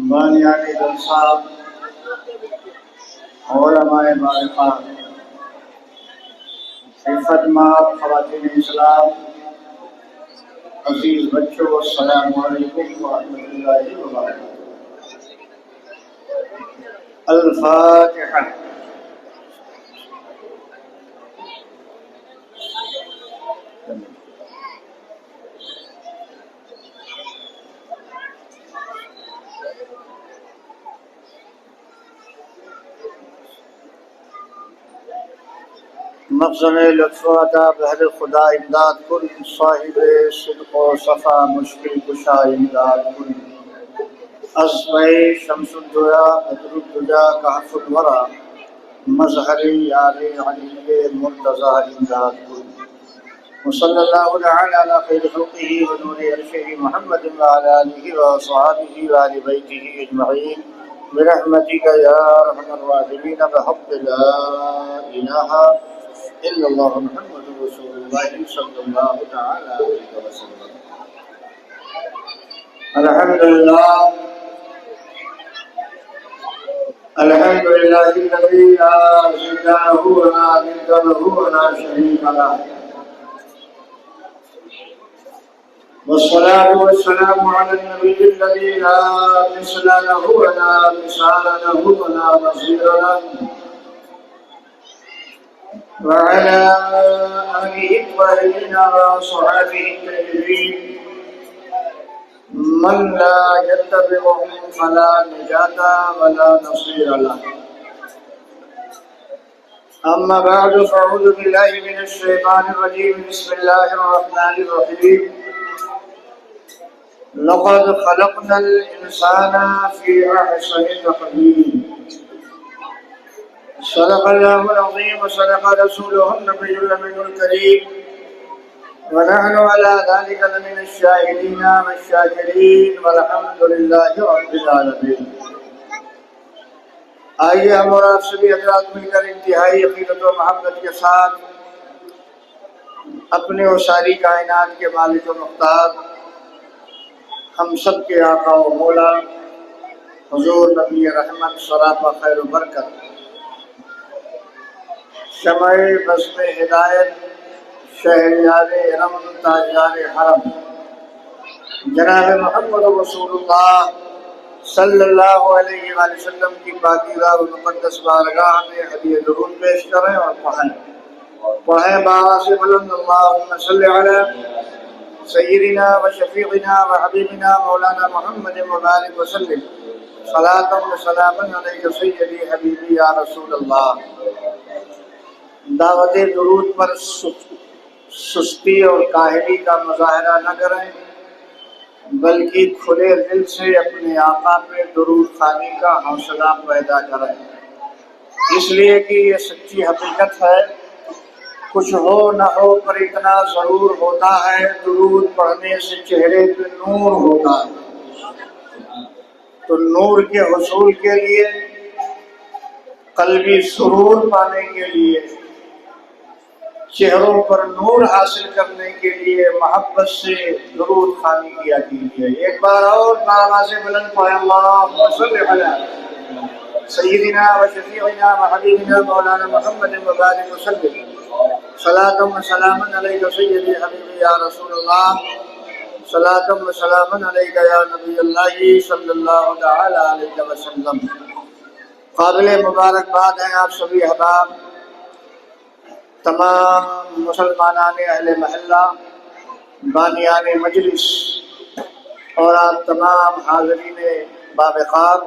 بانیان جلسہ، علماء بارقات، خدمات خواتین اسلام، عزیز بچوں، السلام علیکم ورحمۃ اللہ وبرکاتہ۔ الفاتحہ۔ مخزن لطف و عطا بہر خدا امداد کن، صاحب صدق و صفا مشکل کشا امداد کن، اصبع شمس الدجا بدر الدجا کہف الورا، مظہر یار علی مرتضی امداد کن، وصلی اللہ تعالی علی خیر خلقہ ونور عرشہ محمد وعلی آلہ وصحبہ وآل بیتہ اجمعین برحمتک یا ارحم الراحمین بحق لا الہ الا اللہ محمد رسول اللہ صلی اللہ تعالی علیہ وسلم۔ الحمدللہ الحمدللہ الذی لا ضد له ولا ند له ولا شریک له، والصلاة والسلام على النبي الذي لا مثل له ولا مثال له ولا نظير له، وعلى آله الطاهرين وصحبه الطيبين من لا يتبعهم فلا نجاة ولا نصير له، أما بعد فأعوذ بالله من الشيطان الرجيم، بسم الله الرحمن الرحيم، لقد خلقنا الإنسان في أحسن تقويم، صدق الله العظيم وصدق رسوله النبي الأمين الكريم، ونحن على ذلك لمن الشاهدين والشاكرين والحمد لله رب العالمين۔ آئیے ہم اور آپ سبھی حضرات مل کر انتہائی عقیدت و محبت کے ساتھ اپنے و ساری کائنات کے مالک و مختار، ہم سب کے آقا و مولا حضور نبی رحمت سراپا خیر و برکت، شمع بزم ہدایت، شہریار ارم، تاجدار حرم، جناب محمد رسول اللہ صلی اللہ علیہ وآلہ وسلم کی پاکیزہ و مقدس بارگاہ میں ہدیہ درود پیش کریں اور پڑھیں بآواز بلند، اللہم صلی علی سیدنا و شفیعنا و حبیبنا مولانا محمد مبارک وسلم، صلاۃ و سلام علیک سیدی حبیبی یا رسول اللہ۔ دعوت درود پر سستی اور کاہلی کا مظاہرہ نہ کریں، بلکہ کھلے دل سے اپنے آقا پہ درود خوانی کا حوصلہ پیدا کریں، اس لیے کہ یہ سچی حقیقت ہے، کچھ ہو نہ ہو پر اتنا ضرور ہوتا ہے، درود پڑھنے سے چہرے پہ نور ہوتا ہے۔ تو نور کے حصول کے لیے، قلبی سرور پانے کے لیے، چہروں پر نور حاصل کرنے کے لیے محبت سے درود خوانی کیا کیجیے۔ ایک بار اور بآواز بلند پڑھیں، اللہم صلی علی سیدنا و شفیعنا و حبیبنا مولانا محمد مبارک وسلم، صلاۃ و سلام علیک سیدی حبیبی یا رسول اللہ، صلاۃ و سلام علیک یا نبی اللہ صلی اللہ تعالی علیہ وسلم۔ قابل مبارکباد ہیں آپ سبھی احباب، تمام مسلمانان اہل محلہ، بانیان مجلس، اور آپ تمام حاضرین باوقار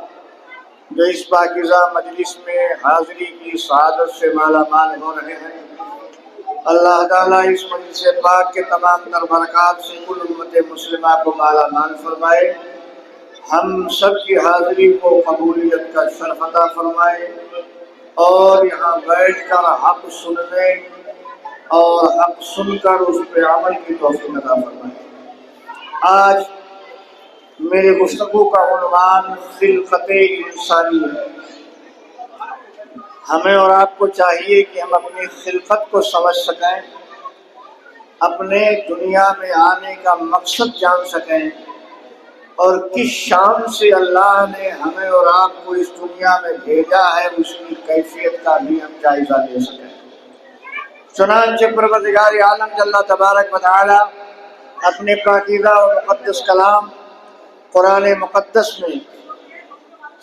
جو اس پاکیزہ مجلس میں حاضری کی سعادت سے مالا مال ہو رہے ہیں۔ اللہ تعالیٰ اس مجلس پاک کے تمام تر برکات سے کل امت مسلمہ کو مالا مال فرمائے، ہم سب کی حاضری کو قبولیت کا شرف عطا فرمائے، اور یہاں بیٹھ کر حق سننے اور حق سن کر اس پہ عمل کی توفیق عطا فرمائے۔ آج میرے گفتگو کا عنوان خلقت انسانی ہے۔ ہمیں اور آپ کو چاہیے کہ ہم اپنی خلقت کو سمجھ سکیں، اپنے دنیا میں آنے کا مقصد جان سکیں اور کس شان سے اللہ نے ہمیں اور آپ کو اس دنیا میں بھیجا ہے اس کی کیفیت کا بھی ہم جائزہ لے سکیں۔ چنانچہ پروردگار عالم جل تبارک و تعالی اپنے پاکیزہ و مقدس کلام قرآن مقدس میں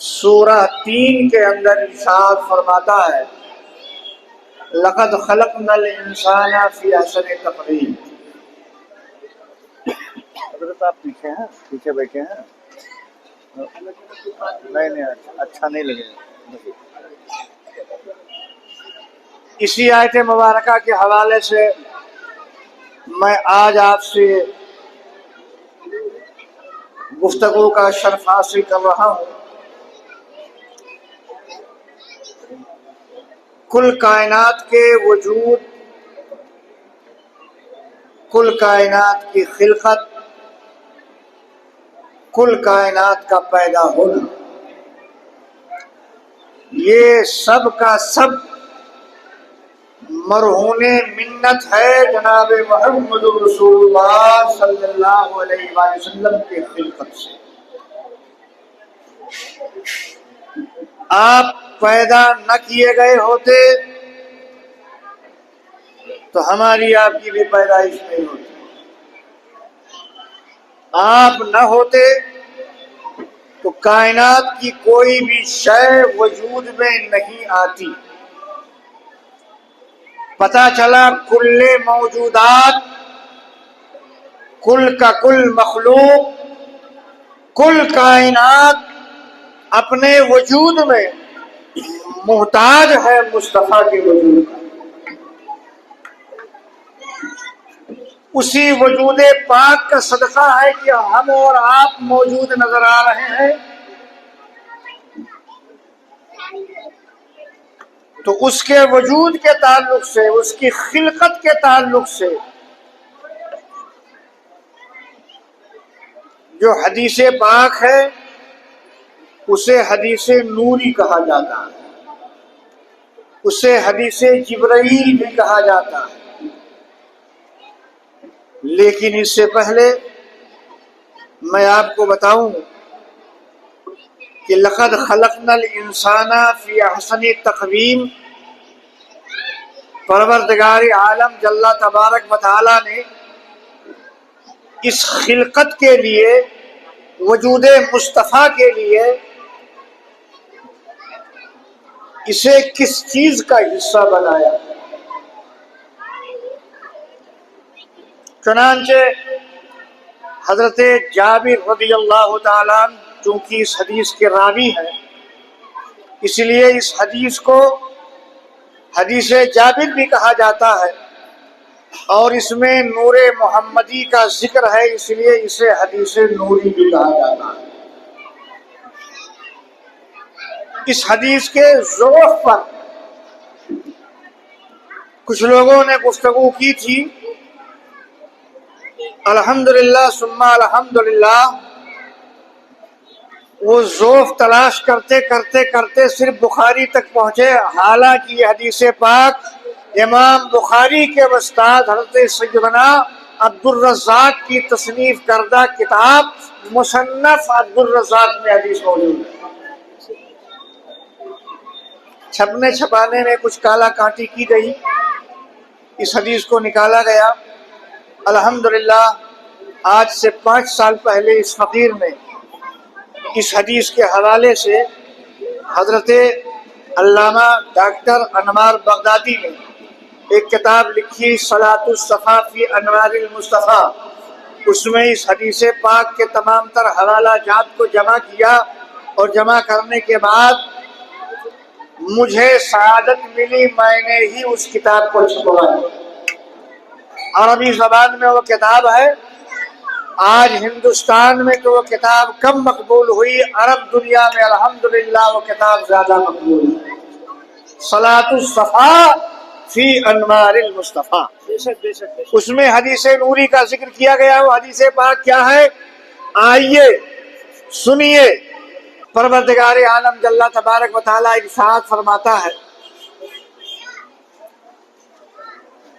سورہ 3 کے اندر ارشاد فرماتا ہے لقد خلقنا الانسان فی احسن تقویم۔ حضرت آپ پیچھے ہیں، پیچھے بیٹھے ہیں، نہیں اچھا نہیں لگے گا۔ اسی آیت مبارکہ کے حوالے سے میں آج آپ سے گفتگو کا شرف حاصل کر رہا ہوں۔ کل کائنات کے وجود، کل کائنات کی خلقت، کل کائنات کا پیدا ہونا، یہ سب کا سب مرہون منت ہے جناب محمد رسول اللہ صلی اللہ علیہ وآلہ وسلم کے خلقت سے۔ آپ پیدا نہ کیے گئے ہوتے تو ہماری آپ کی بھی پیدائش نہیں ہوتی، آپ نہ ہوتے تو کائنات کی کوئی بھی شے وجود میں نہیں آتی۔ پتہ چلا کل موجودات، کل کا کل مخلوق، کل کائنات اپنے وجود میں محتاج ہے مصطفیٰ کے وجود کا۔ اسی وجود پاک کا صدقہ ہے کہ ہم اور آپ موجود نظر آ رہے ہیں، تو اس کے وجود کے تعلق سے، اس کی خلقت کے تعلق سے جو حدیث پاک ہے اسے حدیث نوری کہا جاتا ہے، اسے حدیث جبرائیل بھی کہا جاتا ہے۔ لیکن اس سے پہلے میں آپ کو بتاؤں کہ لقد خلقنا الانسان فی احسن تقویم، پروردگار عالم جل تبارک و تعالی نے اس خلقت کے لیے، وجود مصطفیٰ کے لیے اسے کس چیز کا حصہ بنایا؟ چنانچہ حضرت جابر رضی اللہ تعالیٰ عنہ چونکہ اس حدیث کے راوی ہیں، اس لیے اس حدیث کو حدیث جابر بھی کہا جاتا ہے، اور اس میں نور محمدی کا ذکر ہے، اس لیے اسے حدیث نوری بھی کہا جاتا ہے۔ اس حدیث کے ذوق پر کچھ لوگوں نے گفتگو کی تھی، الحمدللہ ثم الحمدللہ وہ ذوق تلاش کرتے کرتے کرتے صرف بخاری تک پہنچے، حالانکہ یہ حدیث پاک امام بخاری کے استاد حضرت سیدنا عبدالرزاق کی تصنیف کردہ کتاب مصنف عبدالرزاق میں حدیث موجود ہے۔ چھپنے چھپانے میں کچھ کالا کانٹی کی گئی، اس حدیث کو نکالا گیا۔ الحمدللہ آج سے 5 سال پہلے اس فقیر نے اس حدیث کے حوالے سے حضرت علامہ ڈاکٹر انوار بغدادی نے ایک کتاب لکھی صلاۃ الصفا فی انوار المصطفیٰ، اس میں اس حدیث پاک کے تمام تر حوالہ جات کو جمع کیا، اور جمع کرنے کے بعد مجھے سعادت ملی، میں نے ہی اس کتاب کو چھپوایا۔ عربی زبان میں وہ کتاب ہے، آج ہندوستان میں تو وہ کتاب کم مقبول ہوئی، عرب دنیا میں الحمدللہ وہ کتاب زیادہ مقبول ہے، صلاۃ الصفا فی انوار المصطفیٰ۔ اس میں حدیث نوری کا ذکر کیا گیا، وہ حدیث پاک کیا ہے؟ آئیے سنیے۔ پروردگار عالم جل تبارک و تعالی ارشاد فرماتا ہے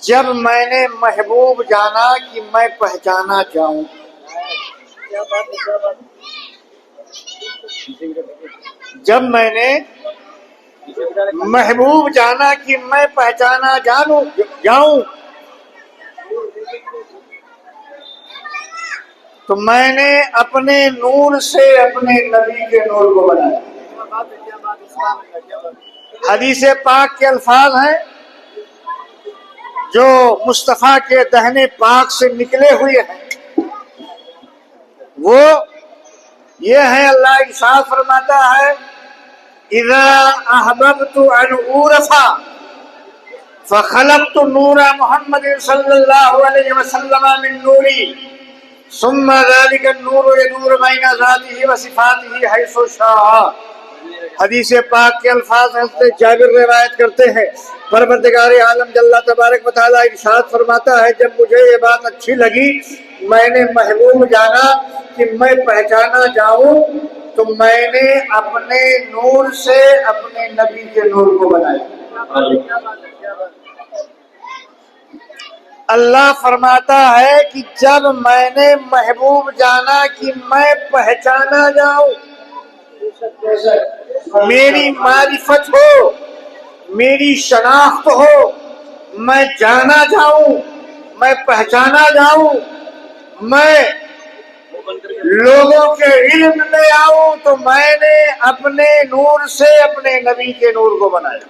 جب میں نے محبوب جانا کہ میں پہچانا جاؤں. جب میں نے محبوب جانا کہ میں پہچانا جاؤں تو میں نے اپنے نور سے اپنے نبی کے نور کو بنایا. حدیث پاک کے الفاظ ہیں جو مصطفیٰ کے دہنے پاک سے نکلے ہوئے ہیں. وہ یہ ہے، اللہ ارشاد فرماتا ہے اذا احببت ان اعرف فخلقت نور محمد صلی اللہ علیہ وسلم من نوری ثم ذلك النور يدور بين ذاته وصفاته حيث شاء. حدیث پاک کے الفاظ حضرت جابر روایت کرتے ہیں، پروردگار عالم جل تبارک و تعالی ارشاد فرماتا ہے جب مجھے یہ بات اچھی لگی، میں نے محبوب جانا کہ میں پہچانا جاؤں، تو میں نے اپنے نور سے اپنے نبی کے نور کو بنایا. اللہ فرماتا ہے کہ جب میں نے محبوب جانا کہ میں پہچانا جاؤں، میری معرفت ہو، میری شناخت ہو، میں جانا جاؤں، میں پہچانا جاؤں، میں لوگوں کے علم میں آؤں، تو میں نے اپنے نور سے اپنے نبی کے نور کو بنایا.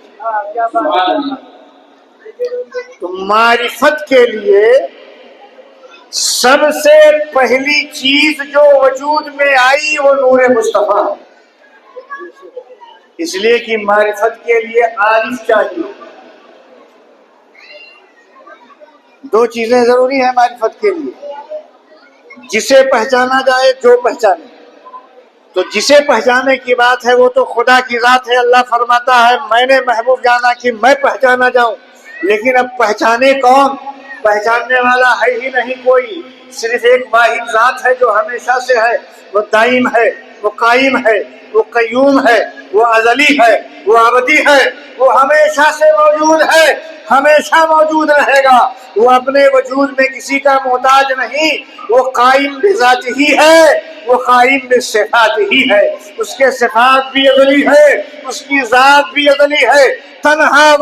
تو معرفت کے لیے سب سے پہلی چیز جو وجود میں آئی وہ نور مصطفیٰ، اس لیے کہ معرفت کے لیے عارف چاہیے. دو چیزیں ضروری ہیں معرفت کے لیے، جسے پہچانا جائے، جو پہچانے. تو جسے پہچانے کی بات ہے وہ تو خدا کی ذات ہے. اللہ فرماتا ہے میں نے محبوب جانا کہ میں پہچانا جاؤں، لیکن اب پہچانے کون؟ پہچاننے والا ہے ہی نہیں کوئی، صرف ایک واحد ذات ہے جو ہمیشہ سے ہے، وہ دائم ہے، وہ قائم ہے، وہ قیوم ہے، وہ ازلی ہے، وہ ابدی ہے، وہ ہمیشہ سے موجود ہے، ہمیشہ موجود رہے گا. وہ اپنے وجود میں کسی کا محتاج نہیں، وہ قائم بذات ہی ہے، وہ قائم بصفات ہی ہے. اس کے صفات بھی ازلی ہے، اس کی ذات بھی ازلی ہے. تنہا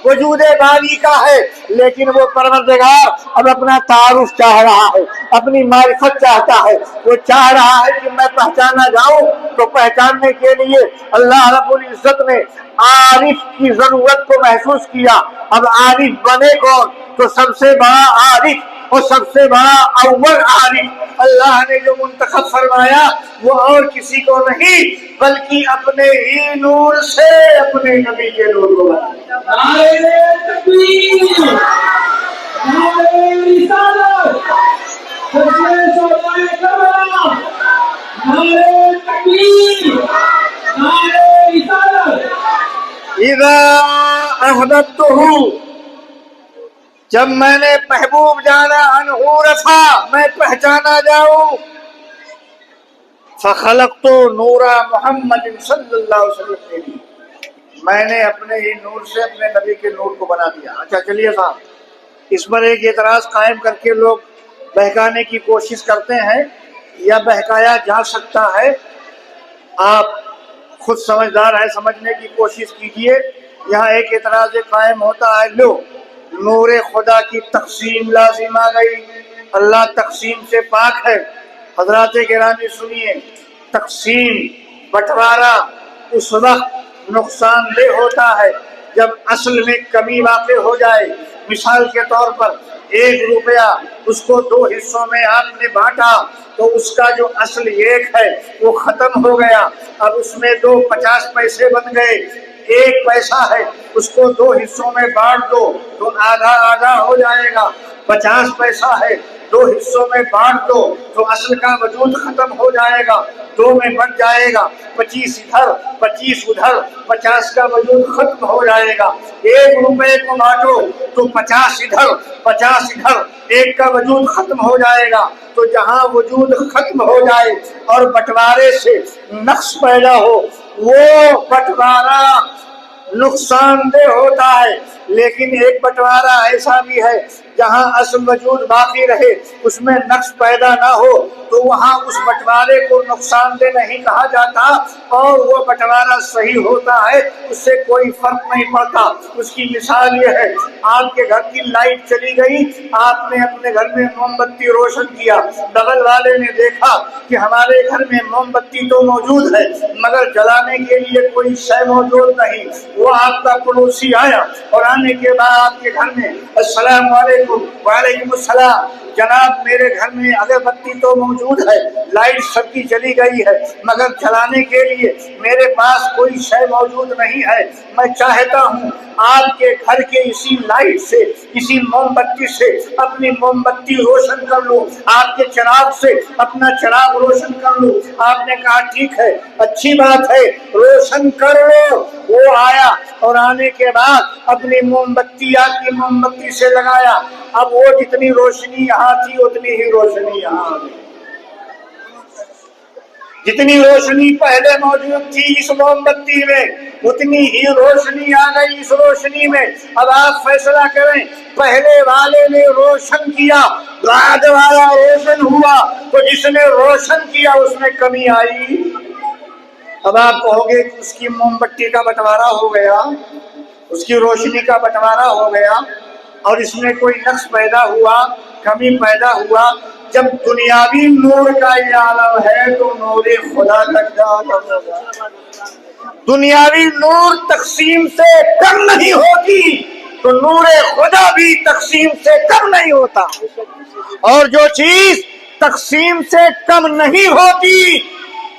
وجود باری کا ہے، لیکن وہ پروردگار اب اپنا تعارف چاہ رہا ہے، اپنی معرفت چاہتا ہے. وہ چاہ رہا ہے کہ میں پہچانا جاؤں، تو پہچاننے کے لیے اللہ رب العزت نے عارف کی ضرورت کو محسوس کیا. اب عارف بنے کون؟ تو سب سے بڑا عارف اور سب سے بڑا اول عارف اللہ نے جو منتخب فرمایا وہ اور کسی کو نہیں بلکہ اپنے ہی نور سے اپنے نبی کے نور کو بنایا. نعرہ تکبیر، نعرہ رسالت، حضرت شہدائے کربلا، نعرہ تکبیر، نعرہ رسالت. اذا احببتہ، جب میں نے محبوب جانا ان عرفا، میں پہچانا جاؤں، فخلقت نور محمد صلی اللہ علیہ وسلم کے لیے، میں نے اپنے ہی نور سے اپنے نبی کے نور کو بنا دیا. اچھا چلیے صاحب، اس پر ایک اعتراض قائم کر کے لوگ بہکانے کی کوشش کرتے ہیں، یا بہکایا جا سکتا ہے. آپ خود سمجھدار ہیں، سمجھنے کی کوشش کیجئے. یہاں ایک اعتراض قائم ہوتا ہے، لو نور خدا کی تقسیم لازم آ گئی، اللہ تقسیم سے پاک ہے. حضرات گرامی سنیے، تقسیم بٹوارا اس وقت نقصان دہ ہوتا ہے جب اصل میں کمی واقع ہو جائے. مثال کے طور پر 1 روپیہ اس کو 2 حصوں میں آپ نے بانٹا تو اس کا جو اصل 1 ہے وہ ختم ہو گیا. اب اس میں 2 50 پیسے بن گئے. 1 پیسہ ہے اس کو 2 حصوں میں بانٹ دو تو آدھا آدھا ہو جائے گا. 50 پیسہ ہے 2 حصوں میں بانٹ دو تو اصل کا وجود ختم ہو جائے گا، 2 میں بٹ جائے گا. 25 ادھر 25 ادھر، 50 کا وجود ختم ہو جائے گا. 1 روپے کو بانٹو تو 50 ادھر 50 ادھر، 1 کا وجود ختم ہو جائے گا. تو جہاں وجود ختم ہو جائے اور بٹوارے سے نقص پیدا ہو، وہ بٹوارا نقصان دہ ہوتا ہے. لیکن ایک بٹوارا ایسا بھی ہے جہاں اصل وجود باقی رہے، اس میں نقص پیدا نہ ہو، تو وہاں اس بٹوارے کو نقصان دہ نہیں کہا جاتا، اور وہ بٹوارا صحیح ہوتا ہے، اس سے کوئی فرق نہیں پڑتا۔ اس کی مثال یہ ہے، آپ کے گھر کی لائٹ چلی گئی، آپ نے اپنے گھر میں موم بتی روشن کیا، بغل والے نے دیکھا کہ ہمارے گھر میں موم بتی تو موجود ہے مگر جلانے کے لیے کوئی شے موجود نہیں، وہ آپ کا پڑوسی آیا اور آنے کے بعد آپ کے گھر میں السلام علیکم، وعلیکم السلام، جناب میرے گھر میں اگربتی تو موجود ہے، لائٹ سب کی چلی گئی ہے مگر جلانے کے لیے میرے پاس کوئی شے موجود نہیں ہے، میں چاہتا ہوں آپ کے گھر کے اسی لائٹ سے، اسی موم بتی سے اپنی موم بتی روشن کر لوں، آپ کے چراغ سے اپنا چراغ روشن کر لوں۔ آپ نے کہا ٹھیک ہے، اچھی بات ہے، روشن کر لو۔ وہ آیا اور آنے کے بعد اپنی موم بتی آپ کی موم بتی سے لگایا، اب وہ جتنی روشنی یہاں تھی اتنی ہی روشنی یہاں آ گئی، جتنی روشنی پہلے موجود تھی اس موم بتی میں اتنی ہی روشنی آ گئی اس روشنی میں۔ اب آپ فیصلہ کریں، پہلے والے نے روشن کیا، بعد والا روشن ہوا، تو جس نے روشن کیا اس میں کمی آئی۔ اب آپ کہو گے کہ اس کی موم بتی کا بٹوارا ہو گیا، اس کی روشنی کا بٹوارا ہو گیا اور اس میں کوئی نقص پیدا ہوا، کمی پیدا ہوا۔ جب دنیاوی نور کا یہ عالم ہے تو نور خدا کا کیا عالم ہوگا؟ دنیاوی نور تقسیم سے کم نہیں ہوتی تو نور خدا بھی تقسیم سے کم نہیں ہوتا، اور جو چیز تقسیم سے کم نہیں ہوتی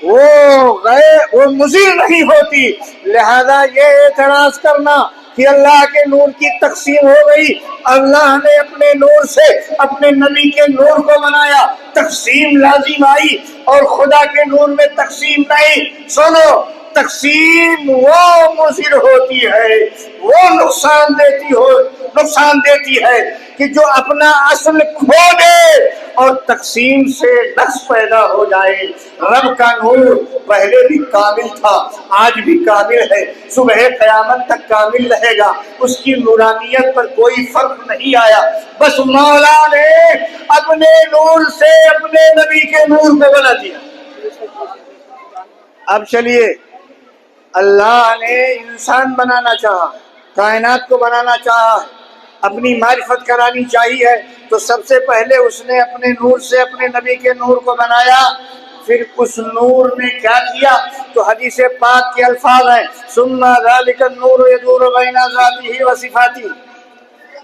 وہ مضر نہیں ہوتی۔ لہذا یہ اعتراض کرنا کہ اللہ کے نور کی تقسیم ہو گئی، اللہ نے اپنے نور سے اپنے نبی کے نور کو بنایا، تقسیم لازم آئی، اور خدا کے نور میں تقسیم نہیں۔ سنو، تقسیم وہ مضر ہوتی ہے، وہ نقصان دیتی ہے کہ جو اپنا اصل کھو دے اور تقسیم سے نقص پیدا ہو جائے۔ رب کا نور پہلے بھی کامل تھا، آج بھی کامل ہے، صبح قیامت تک کامل رہے گا، اس کی نورانیت پر کوئی فرق نہیں آیا، بس مولا نے اپنے نور سے اپنے نبی کے نور کو بنا دیا۔ اب چلیے، اللہ نے انسان بنانا چاہا، کائنات کو بنانا چاہا، اپنی معرفت کرانی چاہیے، تو سب سے پہلے اس نے اپنے نور سے اپنے نبی کے نور کو بنایا۔ پھر اس نور نے کیا کیا؟ تو حدیث پاک کے الفاظ ہیں، ثم ذلک النور یدور بین ذاتہ و صفاتہ۔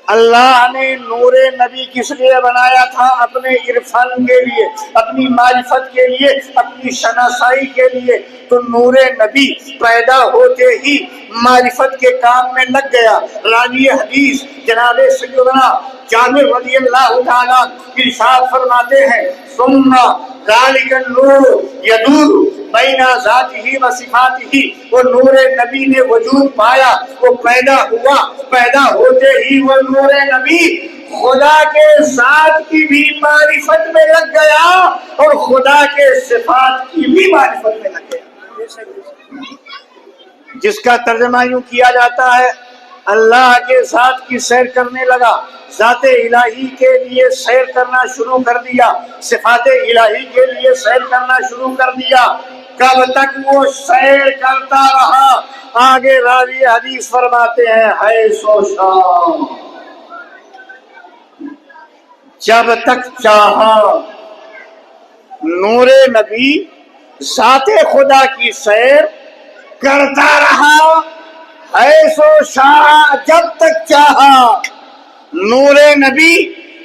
اللہ نے نور نبی کس لیے بنایا تھا؟ اپنے عرفان کے لیے، اپنی معرفت کے لیے، اپنی شناسائی کے لیے۔ تو نور نبی پیدا ہوتے ہی معرفت کے کام میں لگ گیا۔ راوی حدیث جناب سیدنا جابر رضی اللہ تعالیٰ ارشاد فرماتے ہیں، ثم ذلک النور یدور بین ذاتہ و صفاتہ۔ وہ نور نبی نے وجود پایا، وہ پیدا ہوا، پیدا ہوتے ہی وہ نور نبی خدا کے ذات کی بھی معرفت میں لگ گیا اور خدا کے صفات کی بھی معرفت میں لگ گیا، جس کا ترجمہ یوں کیا جاتا ہے، اللہ کے ذات کی سیر کرنے لگا، ذات الہی کے لیے سیر کرنا شروع کر دیا، صفات الہی کے لیے سیر کرنا شروع کر دیا۔ کب تک وہ سیر کرتا رہا؟ آگے راوی حدیث فرماتے ہیں، ہے سو شام، جب تک چاہا نور نبی ذات خدا کی سیر کرتا رہا، ہے سو شاہ، جب تک چاہا نور نبی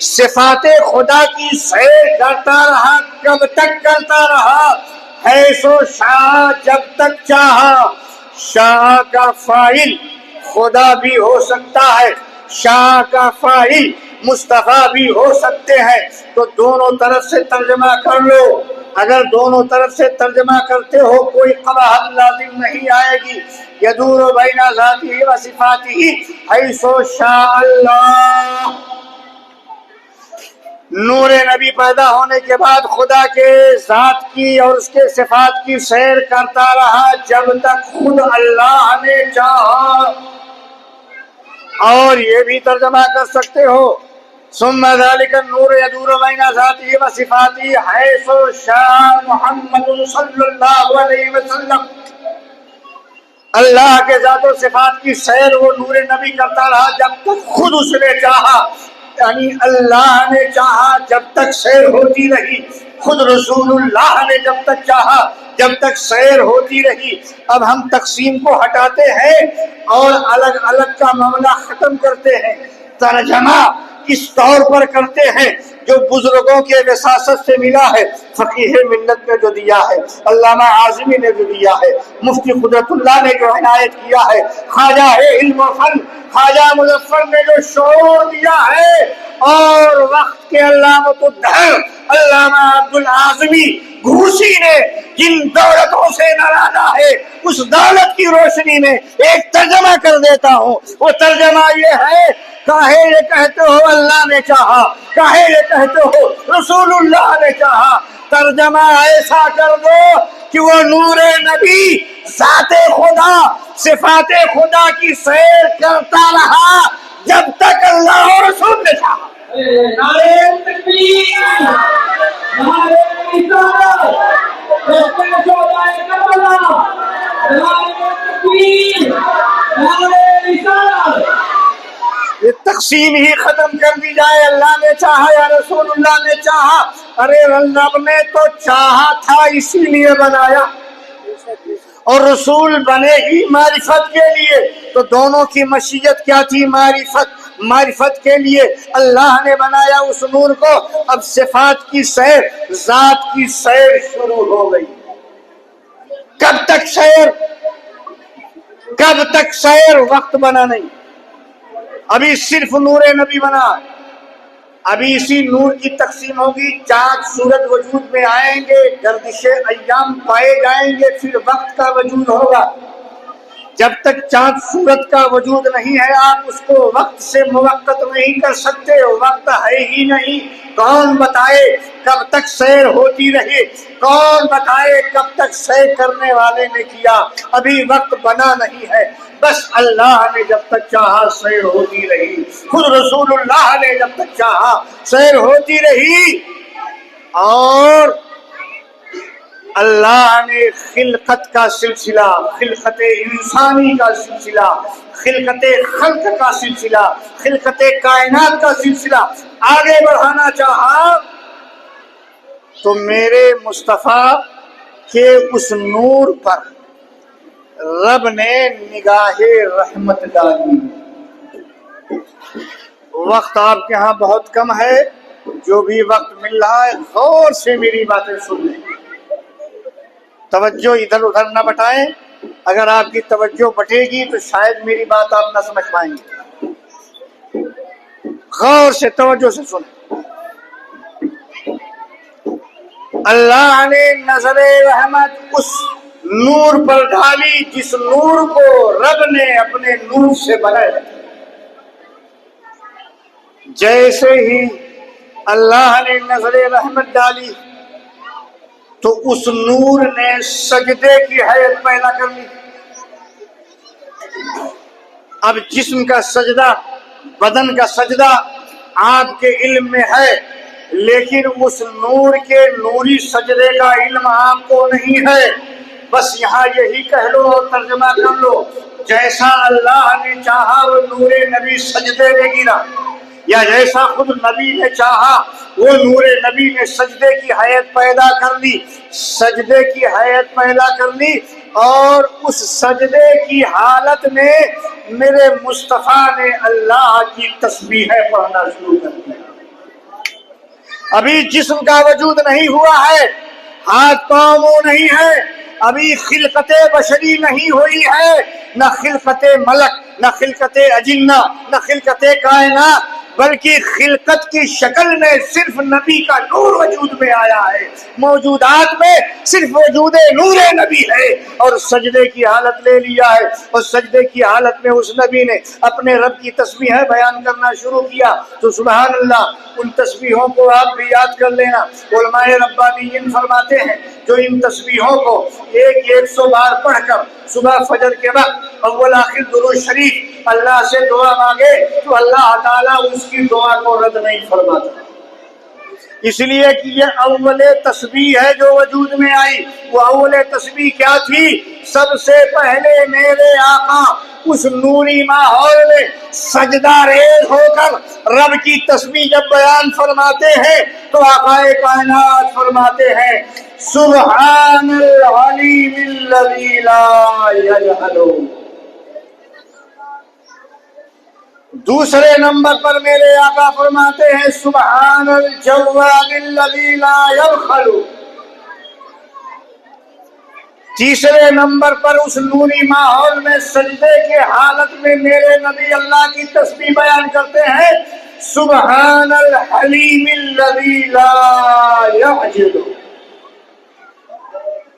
صفات خدا کی سیر کرتا رہا۔ کب تک کرتا رہا؟ ہے سو شاہ، جب تک چاہا۔ شاہ کا فاعل خدا بھی ہو سکتا ہے، شاہ کا فاعل مصطفیٰ بھی ہو سکتے ہیں، تو دونوں طرف سے ترجمہ کر لو۔ اگر دونوں طرف سے ترجمہ کرتے ہو کوئی قباحت لازم نہیں آئے گی۔ یدور بین ذاتہ و صفاتہ حیث شاء اللہ۔ نور نبی پیدا ہونے کے بعد خدا کے ذات کی اور اس کے صفات کی سیر کرتا رہا جب تک خود اللہ نے چاہا۔ اور یہ بھی ترجمہ کر سکتے ہو ثم ذلك النور يدور بين ذاته وصفاته حيث شاء محمد صلی اللہ علیہ وسلم. اللہ کے ذات و صفات کی سیر وہ نور نبی کرتا رہا جب تک خود اس نے چاہا، یعنی اللہ نے چاہا جب تک سیر ہوتی رہی، خود رسول اللہ نے جب تک چاہا جب تک سیر ہوتی رہی. اب ہم تقسیم کو ہٹاتے ہیں اور الگ الگ کا معاملہ ختم کرتے ہیں، ترجمہ اس طور پر کرتے ہیں جو بزرگوں کے وساست سے ملا ہے، فقیہ ملت نے جو دیا ہے، علامہ اعظمی نے جو دیا ہے، مفتی قدرت اللہ نے جو عنایت کیا ہے، خواجہ علم و فن خواجہ مظفر نے جو شعور دیا ہے، اور وقت کے علامۃ الدہر علامہ عبدالعظمی گھوسی نے جن دولتوں سے نوازا ہے، اس دولت کی روشنی میں ایک ترجمہ کر دیتا ہوں. وہ ترجمہ یہ ہے، کاہے یہ کہتے ہو اللہ نے چاہا، کاہے یہ کہتے ہو رسول اللہ نے چاہا. ترجمہ ایسا کر دو کہ وہ نور نبی ذات خدا صفات خدا کی سیر کرتا رہا جب تک اللہ اور رسول نے چاہا. نعرہ تکبیر، نعرہ رسالت، دستِ شہدائے کربلا، نعرہ تکبیر، نعرہ رسالت. یہ تقسیم ہی ختم کر دی جائے، اللہ نے چاہا یا رسول اللہ نے چاہا. ارے رب نے تو چاہا تھا اسی لیے بنایا، اور رسول بنے ہی معرفت کے لیے. تو دونوں کی مشیت کیا تھی؟ معرفت کے لیے اللہ نے بنایا اس نور کو. اب صفات کی سیر، ذات کی سیر شروع ہو گئی. کب تک سیر؟ کب تک سیر؟ وقت بنا نہیں، ابھی صرف نور نبی بنا. ابھی اسی نور کی تقسیم ہوگی، چاند سورج وجود میں آئیں گے، گردش ایام پائے جائیں گے، پھر وقت کا وجود ہوگا. جب تک چاند سورج کا وجود نہیں ہے آپ اس کو وقت سے موقت نہیں کر سکتے، وقت ہے ہی نہیں. کون بتائے کب تک سیر ہوتی رہی؟ کون بتائے کب تک سیر کرنے والے نے کیا؟ ابھی وقت بنا نہیں ہے، بس اللہ نے جب تک چاہا سیر ہوتی رہی، خود رسول اللہ نے جب تک چاہا سیر ہوتی رہی. اور اللہ نے خلقت کا سلسلہ، خلقت انسانی کا سلسلہ، خلقت خلق کا سلسلہ، خلقت کائنات کا سلسلہ آگے بڑھانا چاہا تو میرے مصطفیٰ کے اس نور پر رب نے نگاہ رحمت ڈالی. وقت آپ کے ہاں بہت کم ہے، جو بھی وقت مل رہا ہے غور سے میری باتیں سن لیں، توجہ ادھر ادھر نہ بٹائیں. اگر آپ کی توجہ بٹے گی تو شاید میری بات آپ نہ سمجھ پائیں گے. غور سے توجہ سے سنیں. اللہ نے نظر رحمت اس نور پر ڈالی جس نور کو رب نے اپنے نور سے بنایا. جیسے ہی اللہ نے نظر رحمت ڈالی تو اس نور نے سجدے کی حیت پیدا کر لی. اب جسم کا سجدہ، بدن کا سجدہ آپ کے علم میں ہے، لیکن اس نور کے نوری سجدے کا علم آپ کو نہیں ہے. بس یہاں یہی کہہ لو اور ترجمہ کر لو، جیسا اللہ نے چاہا وہ نور نبی سجدے میں گرا، یا جیسا خود نبی نے چاہا وہ نور نبی نے سجدے کی حیت پیدا کر لی. سجدے کی حیت پیدا کر لی، اور اس سجدے کی حالت میں میرے مصطفیٰ نے اللہ کی تسبیحیں پڑھنا شروع کر دیا. ابھی جسم کا وجود نہیں ہوا ہے، ہاتھ پاؤں منہ نہیں ہے، ابھی خلقت بشری نہیں ہوئی ہے، نہ خلقت ملک، نہ خلقت اجنہ، نہ خلقت کائنات، بلکہ خلقت کی شکل میں صرف نبی کا نور وجود میں آیا ہے. موجودات میں صرف وجود نور نبی ہے، اور سجدے کی حالت لے لیا ہے. اور سجدے کی حالت میں اس نبی نے اپنے رب کی تسبیحیں بیان کرنا شروع کیا. تو سبحان اللہ، ان تسبیحوں کو آپ بھی یاد کر لینا. علماء ربانیین فرماتے ہیں جو ان تسبیحوں کو 100 بار پڑھ کر صبح فجر کے وقت اول آخر درود شریف اللہ سے دعا مانگے تو اللہ تعالیٰ اس کی دعا کو رد نہیں فرماتا، اس لیے کہ یہ اول تسبیح ہے جو وجود میں آئی۔ وہ اول تسبیح کیا تھی؟ سب سے پہلے میرے آقا اس نوری ماحول میں سجدہ ریز ہو کر رب کی تسبیح جب بیان فرماتے ہیں تو آقا کائنات فرماتے ہیں سبحان العلیم الذی لا یجہل۔ دوسرے نمبر پر میرے آقا فرماتے ہیں سبحان الجواد الذی لا یبخل۔ تیسرے نمبر پر اس نوری ماحول میں سجدے کے حالت میں میرے نبی اللہ کی تسبیح بیان کرتے ہیں سبحان الحلیم الذی لا یعجل۔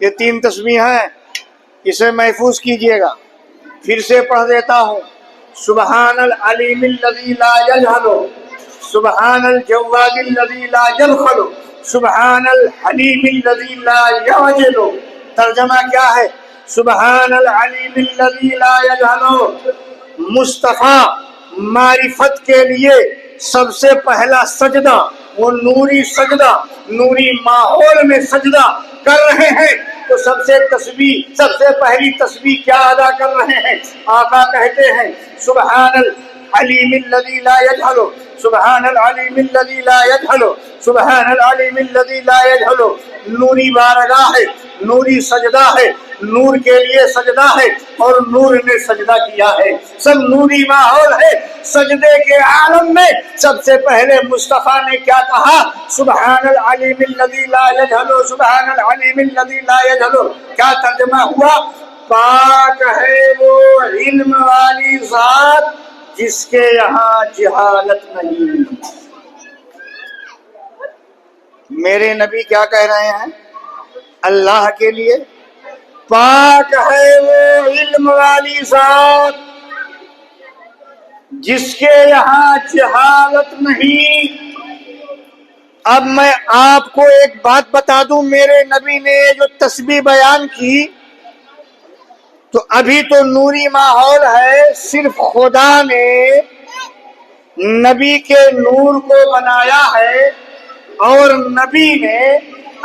یہ تین تسبیح ہیں، اسے محفوظ کیجئے گا، پھر سے پڑھ دیتا ہوں۔ سبحان العلیم الذی لا یجہل، سبحان الجواد الذی لا یبخل، سبحان الحلیم الذی لا یعجل۔ ترجمہ کیا ہے؟ سبحان العلیم الذی لا یجہل، مصطفیٰ معرفت کے لیے سب سے پہلا سجدہ، وہ نوری سجدہ، نوری ماحول میں سجدہ کر رہے ہیں تو سب سے پہلی تسبیح کیا ادا کر رہے ہیں؟ آقا کہتے ہیں سبحان العلیم الذی لا یجہل، سبحان العلیم الذی لا یجہل، سبحان العلیم الذی لا یجہل۔ نوری بارگاہ ہے، نوری سجدہ ہے، نور کے لیے سجدہ ہے اور نور نے سجدہ کیا ہے، سب نوری ماحول ہے۔ سجدے کے عالم میں سب سے پہلے مصطفیٰ نے کیا کہا؟ سبحان العلیم الذی لا یجہل، سبحان العلیم الذی لا یجہل۔ کیا ترجمہ ہوا؟ پاک ہے وہ علم والی ذات جس کے یہاں جہالت نہیں۔ میرے نبی کیا کہہ رہے ہیں اللہ کے لیے؟ پاک ہے وہ علم والی ذات جس کے یہاں جہالت نہیں۔ اب میں آپ کو ایک بات بتا دوں، میرے نبی نے جو تسبیح بیان کی تو ابھی تو نوری ماحول ہے، صرف خدا نے نبی کے نور کو بنایا ہے اور نبی نے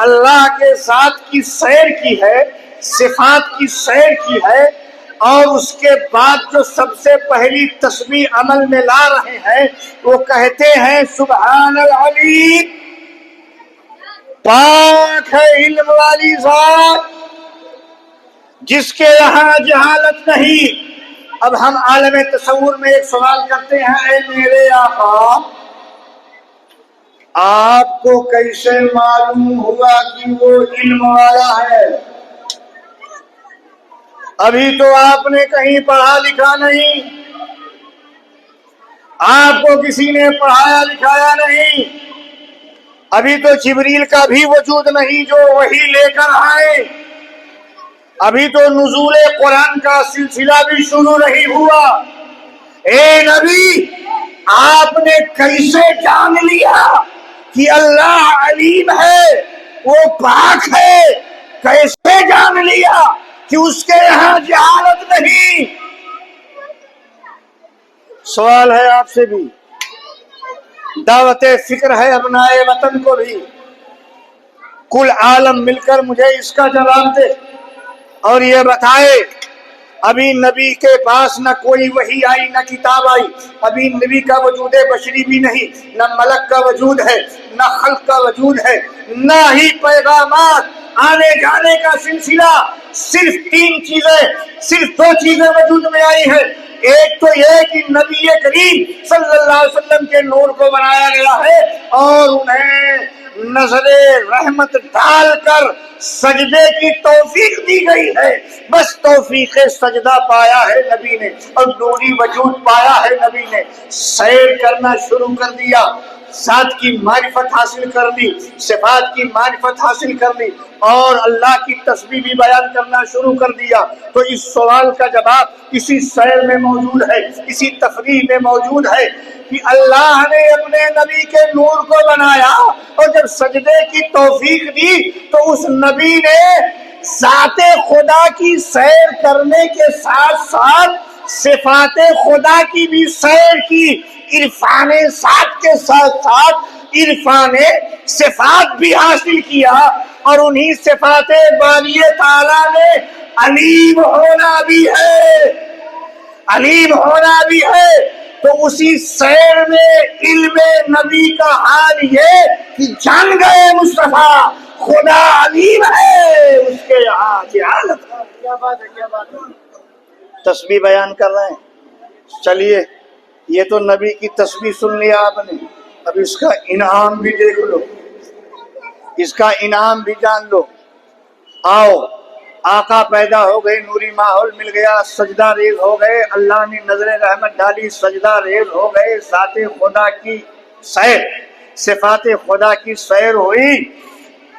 اللہ کے ذات کی سیر کی ہے، صفات کی سیر کی ہے، اور اس کے بعد جو سب سے پہلی تسبیح عمل میں لا رہے ہیں وہ کہتے ہیں سبحان العلیم، پاک ہے علم والی ذات جس کے یہاں جہالت نہیں۔ اب ہم عالم تصور میں ایک سوال کرتے ہیں، اے میرے آقا آپ کو کیسے معلوم ہوا کہ وہ علم والا ہے؟ ابھی تو آپ نے کہیں پڑھا لکھا نہیں، آپ کو کسی نے پڑھایا لکھایا نہیں، ابھی تو جبریل کا بھی وجود نہیں جو وحی لے کر آئے، ابھی تو نزول قرآن کا سلسلہ بھی شروع نہیں ہوا۔ اے نبی آپ نے کیسے جان لیا کہ اللہ علیم ہے، وہ پاک ہے؟ کیسے جان لیا کہ اس کے یہاں جہالت نہیں؟ سوال ہے آپ سے بھی، دعوت فکر ہے ابنائے وطن کو بھی، کل عالم مل کر مجھے اس کا جواب دے اور یہ بتائے ابھی نبی کے پاس نہ کوئی وحی آئی نہ کتاب آئی، ابھی نبی کا وجود بشری بھی نہیں، نہ ملک کا وجود ہے نہ خلق کا وجود ہے، نہ ہی پیغامات آنے جانے کا سلسلہ، صرف صرف دو چیزیں وجود میں آئی ہیں۔ ایک تو یہ کہ نبی کریم صلی اللہ علیہ وسلم کے نور کو بنایا گیا ہے اور انہیں نظر رحمت ڈال کر سجدے کی توفیق دی گئی ہے، بس توفیق سجدہ پایا ہے نبی نے اور نوری وجود پایا ہے نبی نے، سیر کرنا شروع کر دیا، ذات کی معرفت حاصل کر لی، صفات کی معرفت حاصل کر لی اور اللہ کی تسبیح بھی بیان کرنا شروع کر دیا۔ تو اس سوال کا جواب اسی سیر میں موجود ہے، اسی تفریح میں موجود ہے کہ اللہ نے اپنے نبی کے نور کو بنایا اور جب سجدے کی توفیق دی تو اس نبی نے ذات خدا کی سیر کرنے کے ساتھ ساتھ صفات خدا کی بھی سیر کی، عرفان ذات کے ساتھ ساتھ عرفان صفات بھی حاصل کیا، اور انہی صفات باری تعالیٰ میں علیم ہونا بھی ہے، علیم ہونا بھی ہے۔ تو اسی سیر میں علم نبی کا حال یہ کہ جان گئے مصطفیٰ خدا علیم ہے، اس کے یہاں کی حالت ہے۔ کیا بات ہے، کیا بات ہے۔ تسبیح بیان کر رہے ہیں، چلیے یہ تو نبی کی تسبیح سن لیا آپ نے، اب اس کا انعام بھی دیکھ لو، اس کا انعام بھی جان لو۔ آؤ، آقا پیدا ہو گئے، نوری ماحول مل گیا، سجدہ ریز ہو گئے، اللہ نے نظر رحمت ڈالی، سجدہ ریز ہو گئے، ذات خدا کی سیر، صفات خدا کی سیر ہوئی۔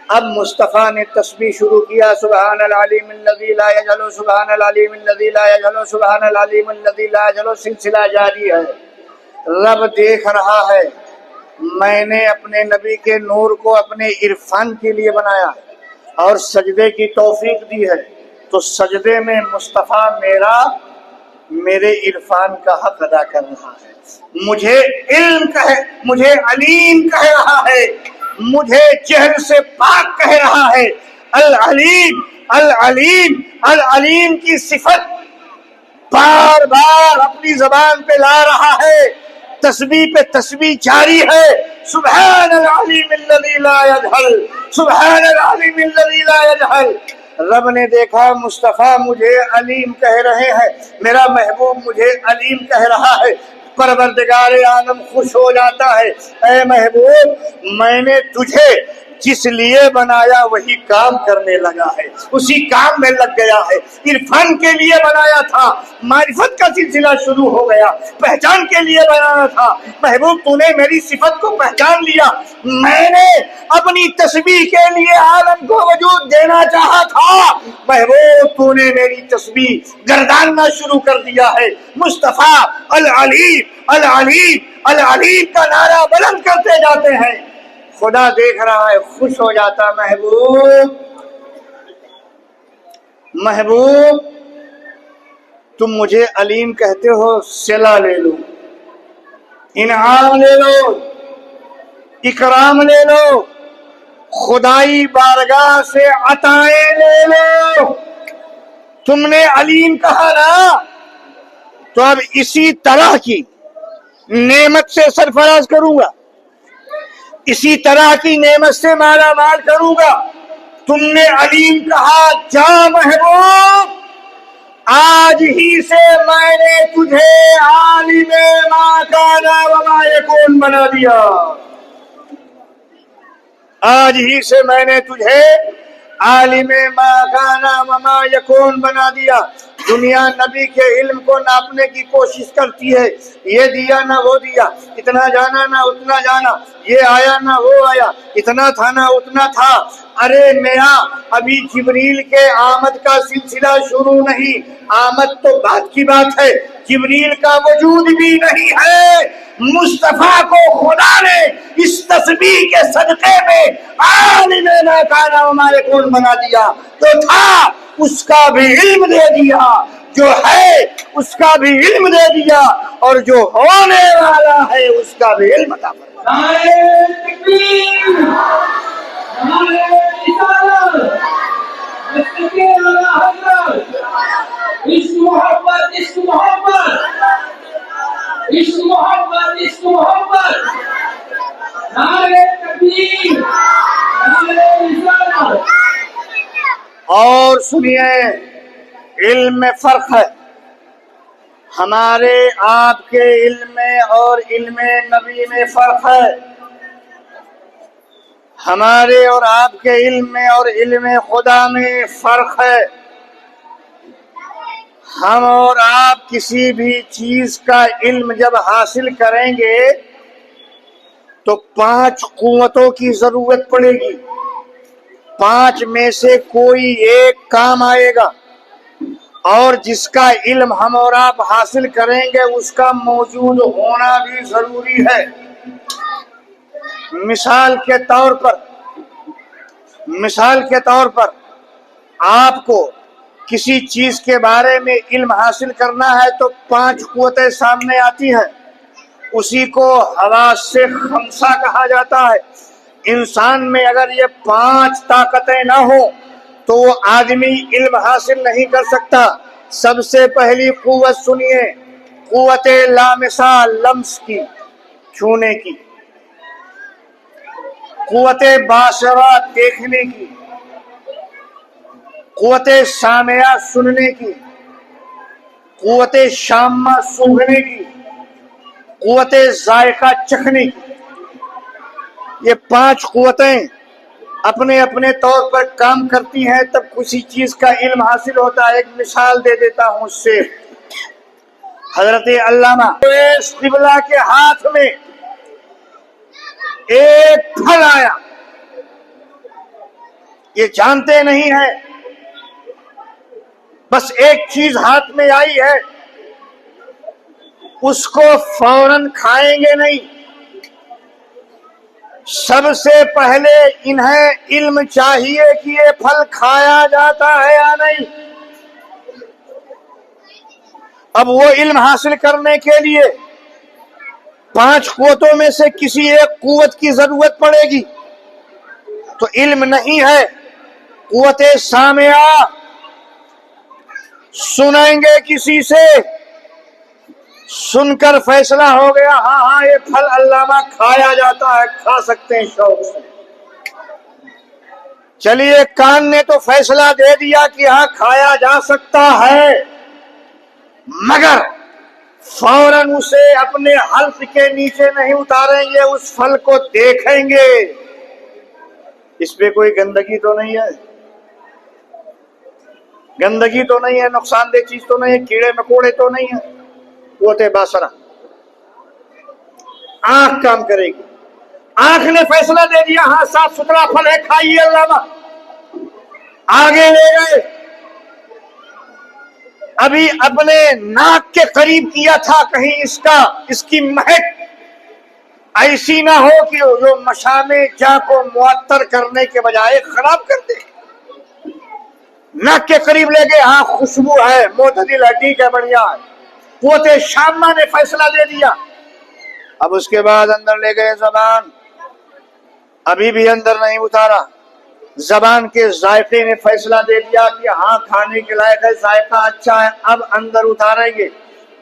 اب مصطفیٰ نے تسبیح شروع کیا، سبحان العلیم الذی لا یجہل، سبحان العلیم الذی لا یجہل، سبحان العلیم الذی لا یجہل، سلسلہ جاری ہے۔ رب دیکھ رہا ہے، میں نے اپنے نبی کے نور کو اپنے عرفان کے لیے بنایا اور سجدے کی توفیق دی ہے، تو سجدے میں مصطفیٰ میرے عرفان کا حق ادا کر رہا ہے، مجھے علم مجھے علیم کہہ رہا ہے، مجھے جہل سے پاک کہہ رہا ہے۔ العلیم العلیم العلیم کی صفت بار بار اپنی زبان پہ لا رہا ہے، تسبیح پہ تسبیح جاری ہے۔ سبحان العلیم الذی لا یجہل، سبحان العلیم الذی لا یجہل۔ رب نے دیکھا مصطفیٰ مجھے علیم کہہ رہے ہیں، میرا محبوب مجھے علیم کہہ رہا ہے، پروردگار عالم خوش ہو جاتا ہے، اے محبوب میں نے تجھے جس لیے بنایا وہی کام کرنے لگا ہے، اسی کام میں لگ گیا ہے۔ عرفان کے لیے بنایا تھا، معرفت کا سلسلہ شروع ہو گیا، پہچان کے لیے بنایا تھا، محبوب تو نے میری صفت کو پہچان لیا، میں نے اپنی تسبیح کے لیے عالم کو وجود دینا چاہا تھا، محبوب تو نے میری تسبیح گرداننا شروع کر دیا ہے۔ مصطفیٰ العلیم العلیم العلیم کا نعرہ بلند کرتے جاتے ہیں، خدا دیکھ رہا ہے، خوش ہو جاتا، محبوب تم مجھے علیم کہتے ہو، صلہ لے لو، انعام لے لو، اکرام لے لو، خدائی بارگاہ سے عطائیں لے لو۔ تم نے علیم کہا نا، تو اب اسی طرح کی نعمت سے سرفراز کروں گا، اسی طرح کی نعمت سے مالا مال کروں گا۔ تم نے علیم کہا، جا محبوب آج ہی سے میں نے تجھے عالم ما کان و ما یکون بنا دیا، آج ہی سے میں نے تجھے عالم ما کان و ما یکون بنا دیا۔ دنیا نبی کے علم کو ناپنے کی کوشش کرتی ہے، یہ دیا نہ وہ دیا، اتنا جانا نہ اتنا جانا، یہ آیا نہ وہ آیا، اتنا تھا نہ اتنا تھا۔ ارے میاں ابھی جبریل کے آمد کا سلسلہ شروع نہیں، آمد تو بعد کی بات ہے، جبریل کا وجود بھی نہیں ہے، مصطفیٰ کو خدا نے اس تسبیح کے صدقے میں عالم ما کان و ما یکون بنا دیا، جو تھا اس کا بھی علم دے دیا، جو ہے اس کا بھی علم دے دیا، اور جو ہونے والا ہے اس کا بھی علم عطا فرمایا۔ نعرہ تکبیر، نعرہ رسالت، دستگیر اعلیٰ حضرت، عشق محبت عشق محبت عشق محبت عشق محبت، نعرہ تکبیر، نعرہ رسالت۔ اور سنیے، علم میں فرق ہے، ہمارے آپ کے علم میں اور علم نبی میں فرق ہے، ہمارے اور آپ کے علم میں اور علم خدا میں فرق ہے۔ ہم اور آپ کسی بھی چیز کا علم جب حاصل کریں گے تو 5 قوتوں کی ضرورت پڑے گی، 5 میں سے کوئی ایک کام آئے گا، اور جس کا علم ہم اور آپ حاصل کریں گے اس کا موجود ہونا بھی ضروری ہے۔ مثال کے طور پر آپ کو کسی چیز کے بارے میں علم حاصل کرنا ہے تو 5 قوتیں سامنے آتی ہیں، اسی کو حواس سے خمسہ کہا جاتا ہے۔ انسان میں اگر یہ 5 طاقتیں نہ ہوں تو وہ آدمی علم حاصل نہیں کر سکتا۔ سب سے پہلی قوت سنیے، قوت لامسہ، لمس کی، چھونے کی، قوت باصرہ، دیکھنے کی، قوت سامعہ، سننے کی، قوت شامہ، سونگھنے کی، قوت ذائقہ، چکھنے کی۔ یہ 5 قوتیں اپنے اپنے طور پر کام کرتی ہیں، تب کسی چیز کا علم حاصل ہوتا ہے۔ ایک مثال دے دیتا ہوں اس سے۔ حضرت علامہ قبلہ کے ہاتھ میں ایک پھل آیا، یہ جانتے نہیں ہیں، بس ایک چیز ہاتھ میں آئی ہے، اس کو فوراً کھائیں گے نہیں، سب سے پہلے انہیں علم چاہیے کہ یہ پھل کھایا جاتا ہے یا نہیں۔ اب وہ علم حاصل کرنے کے لیے 5 قوتوں میں سے کسی ایک قوت کی ضرورت پڑے گی، تو علم نہیں ہے۔ قوت سامعہ، سنیں گے کسی سے، سن کر فیصلہ ہو گیا ہاں ہاں یہ پھل علامہ کھایا جاتا ہے، کھا سکتے ہیں شوق سے۔ چلیے کان نے تو فیصلہ دے دیا کہ ہاں کھایا جا سکتا ہے، مگر فوراً اسے اپنے حلق کے نیچے نہیں اتاریں گے، اس پھل کو دیکھیں گے، اس پہ کوئی گندگی تو نہیں ہے، گندگی تو نہیں ہے، نقصان دہ چیز تو نہیں ہے، کیڑے مکوڑے تو نہیں ہے۔ قوت باصرہ، آنکھ کام کرے گی، آنکھ نے فیصلہ دے دیا ہاں صاف ستھرا پھل ہے، کھائیے علامہ، آگے لے گئے، ابھی اپنے ناک کے قریب کیا تھا، کہیں اس کی مہک ایسی نہ ہو کہ جو مشامے جا کو معطر کرنے کے بجائے خراب کر دے۔ ناک کے قریب لے گئے، ہاں خوشبو ہے، معتدل ہے، ٹھیک ہے، بڑھیا ہے۔ قوت شامہ نے فیصلہ دے دیا، اب اس کے بعد اندر لے گئے زبان، ابھی بھی اندر نہیں اتارا، زبان کے ذائقے نے فیصلہ دے دیا کہ ہاں کھانے کے لائق ہے، ذائقہ اچھا ہے، اب اندر اتاریں گے۔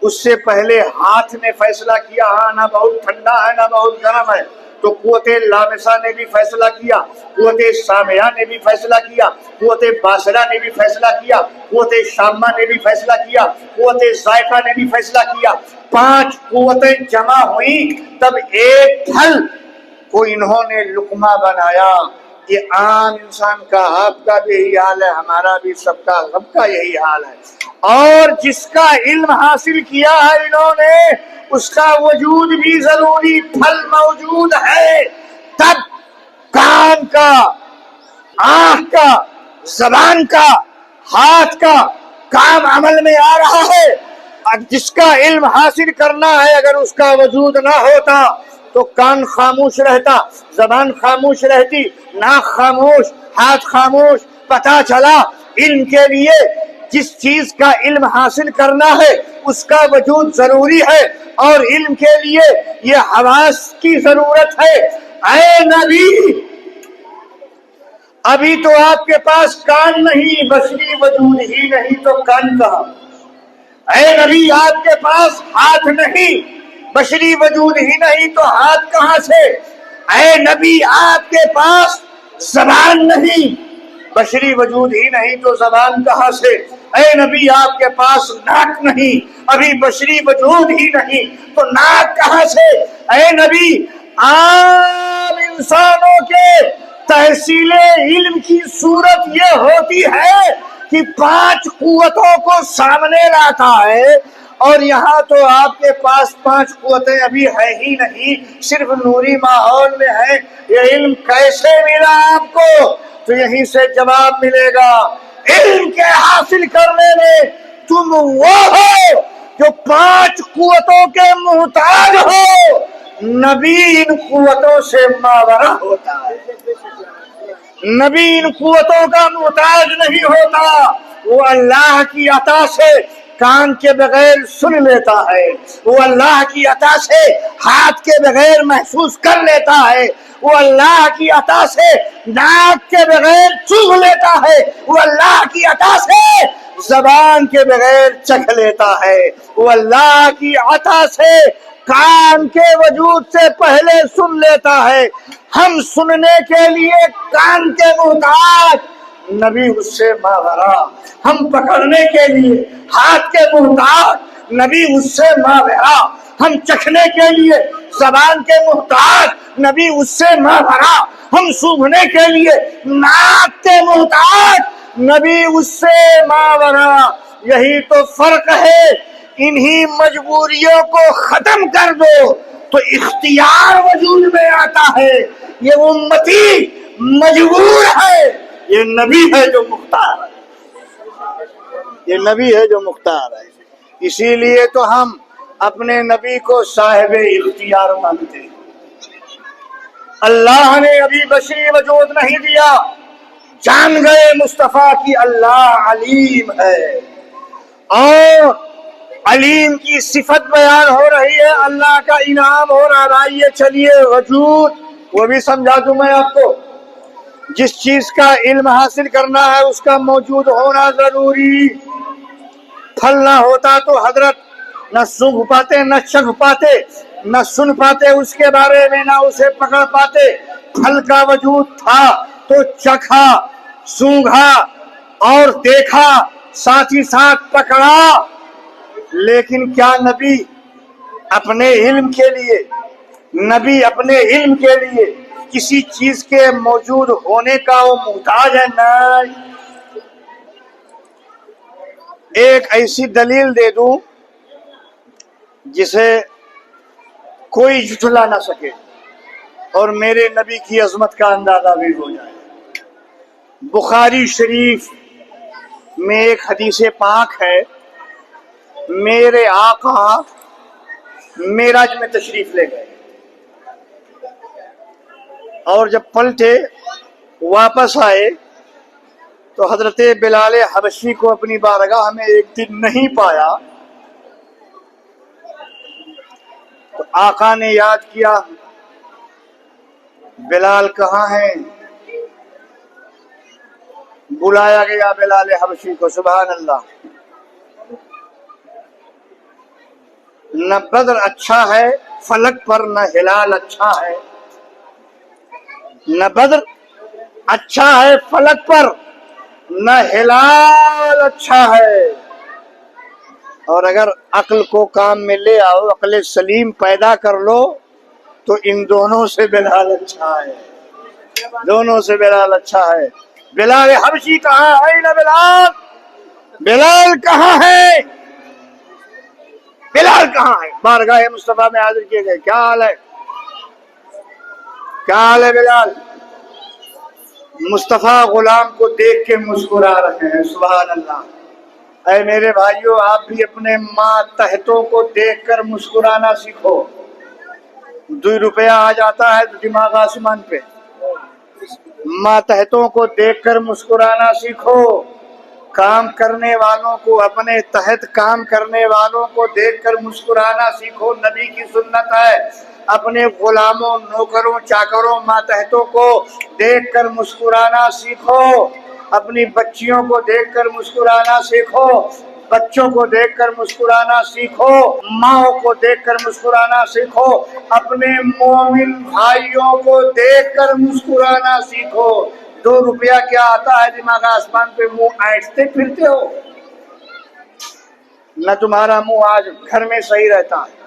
اس سے پہلے ہاتھ نے فیصلہ کیا ہاں نہ بہت ٹھنڈا ہے نہ بہت گرم ہے، تو قوت لامسہ نے بھی فیصلہ کیا، قوت سامعہ نے بھی فیصلہ کیا، قوت باصرہ نے بھی فیصلہ کیا، قوت شامہ نے بھی فیصلہ کیا، قوت ذائقہ نے بھی فیصلہ کیا۔ 5 قوتیں جمع ہوئی، تب ایک پھل کو انہوں نے لقمہ بنایا۔ یہ عام انسان کا، آپ کا بھی یہی حال ہے، ہمارا بھی، سب کا یہی حال ہے۔ اور جس کا علم حاصل کیا ہے انہوں نے، اس کا وجود بھی ضروری، پھل موجود ہے، تب کان کا، آنکھ کا، زبان کا، ہاتھ کا کام عمل میں آ رہا ہے۔ جس کا علم حاصل کرنا ہے، اگر اس کا وجود نہ ہوتا تو کان خاموش رہتا، زبان خاموش رہتی، ناک خاموش، ہاتھ خاموش۔ پتہ چلا علم کے لیے جس چیز کا علم حاصل کرنا ہے اس کا وجود ضروری ہے، اور علم کے لیے یہ حواس کی ضرورت ہے۔ اے نبی، ابھی تو آپ کے پاس کان نہیں، بشری وجود ہی نہیں تو کان کہاں؟ اے نبی، آپ کے پاس ہاتھ نہیں، بشری وجود ہی نہیں تو ہاتھ کہاں سے؟ اے نبی، آپ کے پاس زبان نہیں، بشری وجود ہی نہیں تو زبان کہاں سے؟ اے نبی، آپ کے پاس ناک نہیں، ابھی بشری وجود ہی نہیں تو ناک کہاں سے؟ اے نبی، عام انسانوں کے تحصیل علم کی صورت یہ ہوتی ہے کہ 5 قوتوں کو سامنے لاتا ہے، اور یہاں تو آپ کے پاس 5 قوتیں ابھی ہے ہی نہیں، صرف نوری ماحول میں ہے۔ یہ علم کیسے ملا آپ کو؟ تو یہیں سے جواب ملے گا، علم کے حاصل کرنے میں تم وہ ہو جو 5 قوتوں کے محتاج ہو، نبی ان قوتوں سے ماورا ہوتا ہے، نبی ان قوتوں کا محتاج نہیں ہوتا، وہ اللہ کی عطا سے کان کے بغیر سن لیتا ہے، وہ اللہ کی عطا سے ہاتھ کے بغیر محسوس کر لیتا ہے، وہ اللہ کی عطا سے ناک کے بغیر چوغ لیتا ہے، وہ اللہ کی عطا سے زبان کے بغیر چکھ لیتا ہے، وہ اللہ کی عطا سے کان کے وجود سے پہلے سن لیتا ہے۔ ہم سننے کے لیے کان کے محتاج، نبی اس سے ماورا۔ ہم پکڑنے کے لیے ہاتھ کے محتاج، نبی اس سے ماورا۔ ہم چکھنے کے لیے زبان کے محتاج، نبی اس سے ماورا۔ ہم سونگھنے کے لیے ناک کے محتاج، نبی اس سے ماورا۔ یہی تو فرق ہے۔ انہی مجبوریوں کو ختم کر دو تو اختیار وجود میں آتا ہے۔ یہ امتی مجبور ہے، یہ نبی ہے جو مختار ہے، یہ نبی ہے جو مختار ہے۔ اسی لیے تو ہم اپنے نبی کو صاحب اختیار مانتے ہیں۔ اللہ نے ابھی بشری وجود نہیں دیا، جان گئے مصطفیٰ کی اللہ علیم ہے، اور علیم کی صفت بیان ہو رہی ہے، اللہ کا انعام ہو رہا ہے۔ آئیے چلیے وجود وہ بھی سمجھا دوں میں آپ کو۔ جس چیز کا علم حاصل کرنا ہے اس کا موجود ہونا ضروری۔ پھل نہ ہوتا تو حضرت نہ سونگھ پاتے، نہ چکھ پاتے، نہ سن پاتے اس کے بارے میں، نہ اسے پکڑ پاتے۔ پھل کا وجود تھا تو چکھا، سونگھا اور دیکھا، ساتھ ہی ساتھ پکڑا۔ لیکن کیا نبی اپنے علم کے لیے، نبی اپنے علم کے لیے کسی چیز کے موجود ہونے کا وہ محتاج ہے؟ نہیں۔ ایک ایسی دلیل دے دوں جسے کوئی جھٹلا نہ سکے اور میرے نبی کی عظمت کا اندازہ بھی ہو جائے۔ بخاری شریف میں ایک حدیث پاک ہے، میرے آقا معراج میں تشریف لے گئے اور جب پلٹے واپس آئے تو حضرت بلال حبشی کو اپنی بارگاہ میں ایک دن نہیں پایا، تو آقا نے یاد کیا بلال کہاں ہیں؟ بلایا گیا بلال حبشی کو۔ سبحان اللہ۔ نہ بدر اچھا ہے فلک پر، نہ ہلال اچھا ہے۔ نہ بدر اچھا ہے فلک پر، نہ ہلال اچھا ہے۔ اور اگر عقل کو کام میں لے آؤ، عقل سلیم پیدا کر لو، تو ان دونوں سے بلال اچھا ہے، دونوں سے بلال اچھا ہے۔ بلال حبشی کہاں ہے؟ نہ بلال، بلال کہاں ہے؟ بلال کہاں ہے؟ بارگاہ مصطفیٰ میں حاضر کیے گئے۔ کیا حال ہے؟ کیا حال ہے بلال؟ مصطفیٰ غلام کو دیکھ کے مسکرا رہے ہیں۔ سبحان اللہ۔ اے میرے بھائیوں، آپ بھی اپنے ماتحتوں کو دیکھ کر مسکرانا سیکھو۔ 2 روپیہ آ جاتا ہے تو دماغ آسمان پہ۔ ماتحتوں کو دیکھ کر مسکرانا سیکھو۔ کام کرنے والوں کو، اپنے تحت کام کرنے والوں کو دیکھ کر مسکرانا سیکھو۔ نبی کی سنت ہے۔ اپنے غلاموں، نوکروں، چاکروں، ماتحتوں کو دیکھ کر مسکرانا سیکھو۔ اپنی بچیوں کو دیکھ کر مسکرانا سیکھو، بچوں کو دیکھ کر مسکرانا سیکھو، ماں کو دیکھ کر مسکرانا سیکھو، اپنے مومن بھائیوں کو دیکھ کر مسکرانا سیکھو۔ 2 روپیہ کیا آتا ہے دماغ آسمان پہ، منہ اینٹتے پھرتے ہو۔ نہ تمہارا منہ آج گھر میں صحیح رہتا ہے،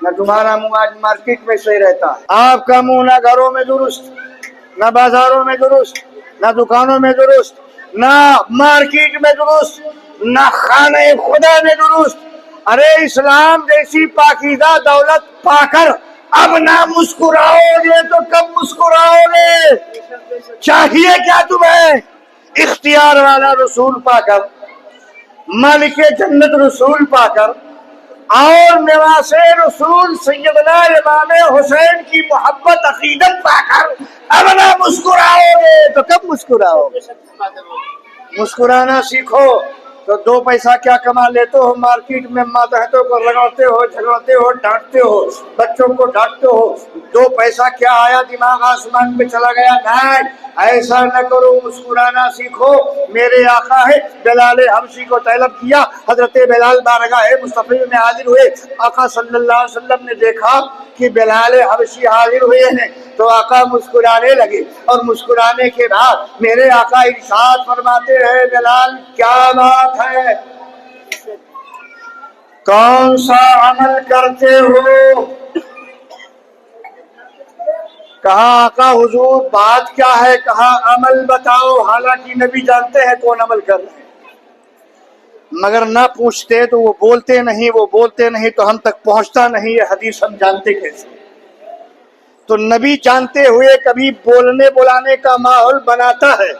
نہ تمہارا منہ آج مارکیٹ میں صحیح رہتا ہے۔ آپ کا منہ نہ گھروں میں درست، نہ بازاروں میں درست، نہ دکانوں میں درست، نہ مارکیٹ میں درست، نہ خانہ خدا میں درست۔ ارے اسلام جیسی پاکیزہ دولت پا کر اب نہ مسکراؤ گے تو کب مسکراؤ گے؟ چاہیے کیا تمہیں؟ اختیار والا رسول پا کر، مالک جنت رسول پا کر، اور نواز رسول سیدنا امام حسین کی محبت عقیدت پا کر اب نہ مسکراؤ گے تو کب مسکراؤ گے؟ مسکرانا سیکھو تو دو پیسہ کیا کما لیتے ہو، مارکیٹ میں ماتحتوں کو لگاتے ہو، جھگڑتے ہو، ڈانٹتے ہو، بچوں کو ڈانٹتے ہو، دو پیسہ کیا آیا دماغ آسمان پہ چلا گیا؟ نہیں، ایسا نہ کرو، مسکرانا سیکھو۔ میرے آقا ہے بلال حبشی کو طلب کیا، حضرت بلال بارگاہ مصطفی میں حاضر ہوئے، آقا صلی اللہ علیہ وسلم نے دیکھا کہ بلال حبشی حاضر ہوئے ہیں تو آقا مسکرانے لگے، اور مسکرانے کے بعد میرے آقا ارشاد فرماتے ہیں، بلال کیا بات ہے، کون سا عمل کرتے ہو؟ کہا آقا حضور بات کیا ہے؟ کہا عمل بتاؤ۔ حالانکہ نبی جانتے ہیں کون عمل کر رہے ہیں، مگر نہ پوچھتے تو وہ بولتے نہیں تو ہم تک پہنچتا نہیں، یہ حدیث ہم جانتے کیسے؟ تو نبی جانتے ہوئے کبھی بولنے بلانے کا ماحول بناتا ہے،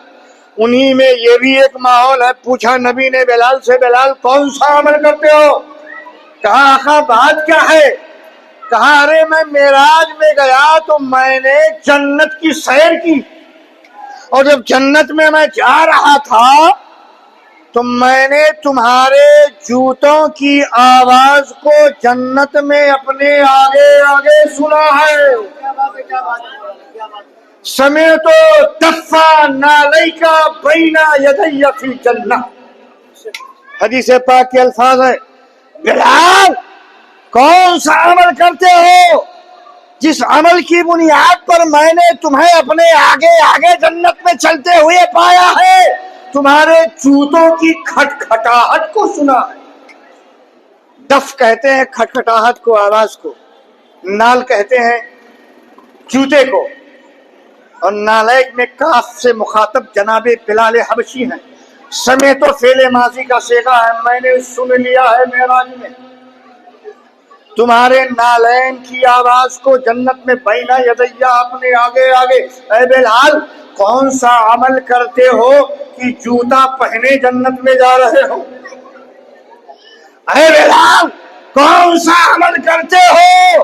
انہی میں یہ بھی ایک ماحول ہے۔ پوچھا نبی نے بلال سے، بلال کون سا عمل کرتے ہو؟ کہا آقا بات کیا ہے؟ کہا ارے میں معراج میں گیا تو میں نے جنت کی سیر کی، اور جب جنت میں جا رہا تھا تو میں نے تمہارے جوتوں کی آواز کو جنت میں اپنے آگے آگے سنا ہے۔ سمعت دفا نالیک بین یدی فی الجنہ، حدیث پاک کے الفاظ ہے، بلال کون سا عمل کرتے ہو جس عمل کی بنیاد پر میں نے تمہیں اپنے آگے آگے جنت میں چلتے ہوئے پایا ہے؟ تمہارے جوتوں کی کھٹکھٹاہٹ کو سنا ہے۔ دف کہتے ہیں کھٹکھٹاہٹ کو، آواز کو، نال کہتے ہیں جوتے کو، اور نالیک میں کاف سے مخاطب جناب بلال حبشی ہیں۔ سمے تو فعل ماضی کا صیغہ ہے، میں نے سن لیا ہے معراج میں تمہارے نالین کی آواز کو جنت میں بینا یدیہ اپنے آگے آگے۔ اے بلال کون سا عمل کرتے ہو کہ جوتا پہنے جنت میں جا رہے ہو؟ اے بلال کون سا عمل کرتے ہو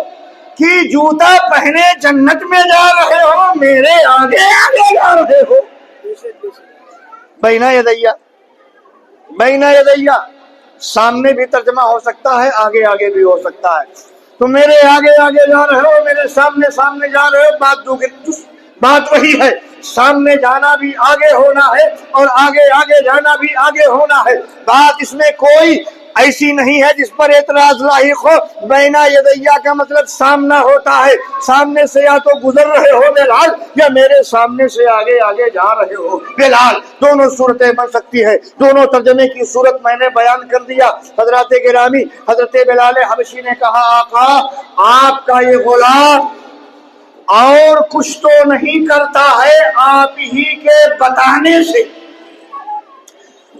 کہ جوتا پہنے جنت میں جا رہے ہو، میرے آگے آگے جا رہے ہو؟ بینا یدیہ، بینا یدیہ سامنے بھی ترجمہ ہو سکتا ہے، آگے آگے بھی ہو سکتا ہے۔ تو میرے آگے آگے جا رہے ہو، میرے سامنے سامنے جا رہے ہو، بات وہی ہے، سامنے جانا بھی آگے ہونا ہے اور آگے آگے جانا بھی آگے ہونا ہے۔ بات اس میں کوئی ایسی نہیں ہے جس پر اعتراض لاحق ہو۔ بینا یدیہ کا مطلب سامنا ہوتا ہے، سامنے سے یا تو گزر رہے ہو بلال، یا میرے سامنے سے آگے آگے جا رہے ہو بلال۔ دونوں صورتیں بن سکتی ہے، دونوں ترجمے کی صورت میں نے بیان کر دیا۔ حضرات گرامی، حضرت بلال حبشی نے کہا آقا آپ کا یہ غلام اور کچھ تو نہیں کرتا ہے، آپ ہی کے بتانے سے،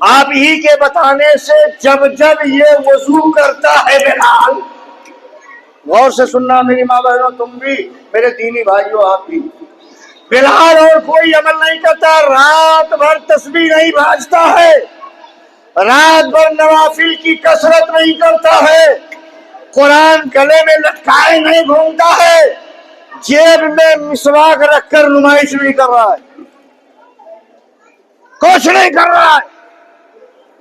آپ ہی کے بتانے سے جب جب یہ وضو کرتا ہے بلال، غور سے سننا میری ماں بہنوں، تم بھی میرے دینی بھائیوں، آپ بھی، بلال اور کوئی عمل نہیں کرتا، رات بھر تسبیح نہیں بھاجتا ہے، رات بھر نوافل کی کثرت نہیں کرتا ہے، قرآن گلے میں لٹکائے نہیں گھومتا ہے، جیب میں مسواک رکھ کر نمائش نہیں کر رہا ہے، کچھ نہیں کر رہا ہے۔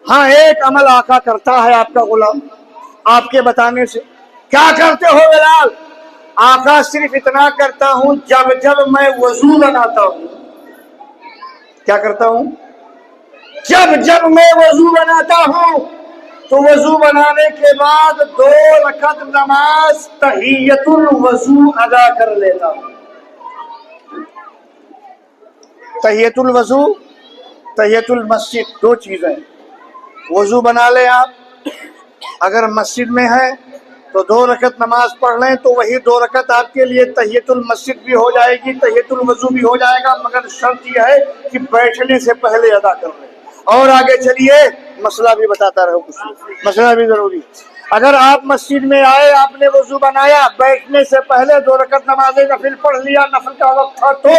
ہاں ایک عمل آقا کرتا ہے آپ کا غلام آپ کے بتانے سے۔ کیا کرتے ہو بلال؟ آقا صرف اتنا کرتا ہوں جب جب میں وضو بناتا ہوں۔ کیا کرتا ہوں؟ جب جب میں وضو بناتا ہوں تو وضو بنانے کے بعد 2 رکعت نماز تحیت الوضو ادا کر لیتا ہوں۔ تحیت الوضو، تحیت المسجد، 2 چیزیں۔ وضو بنا لیں آپ، اگر مسجد میں ہے تو 2 رکعت نماز پڑھ لیں تو وہی 2 رکعت آپ کے لیے تحیت المسجد بھی ہو جائے گی، تحیت الوضو بھی ہو جائے گا، مگر شرط یہ ہے کہ بیٹھنے سے پہلے ادا کر لیں۔ اور آگے چلیے، مسئلہ بھی بتاتا رہو، کچھ مسئلہ بھی ضروری۔ اگر آپ مسجد میں آئے، آپ نے وضو بنایا، بیٹھنے سے پہلے 2 رکعت نماز نفل پڑھ لیا، نفل کا وقت تھا تو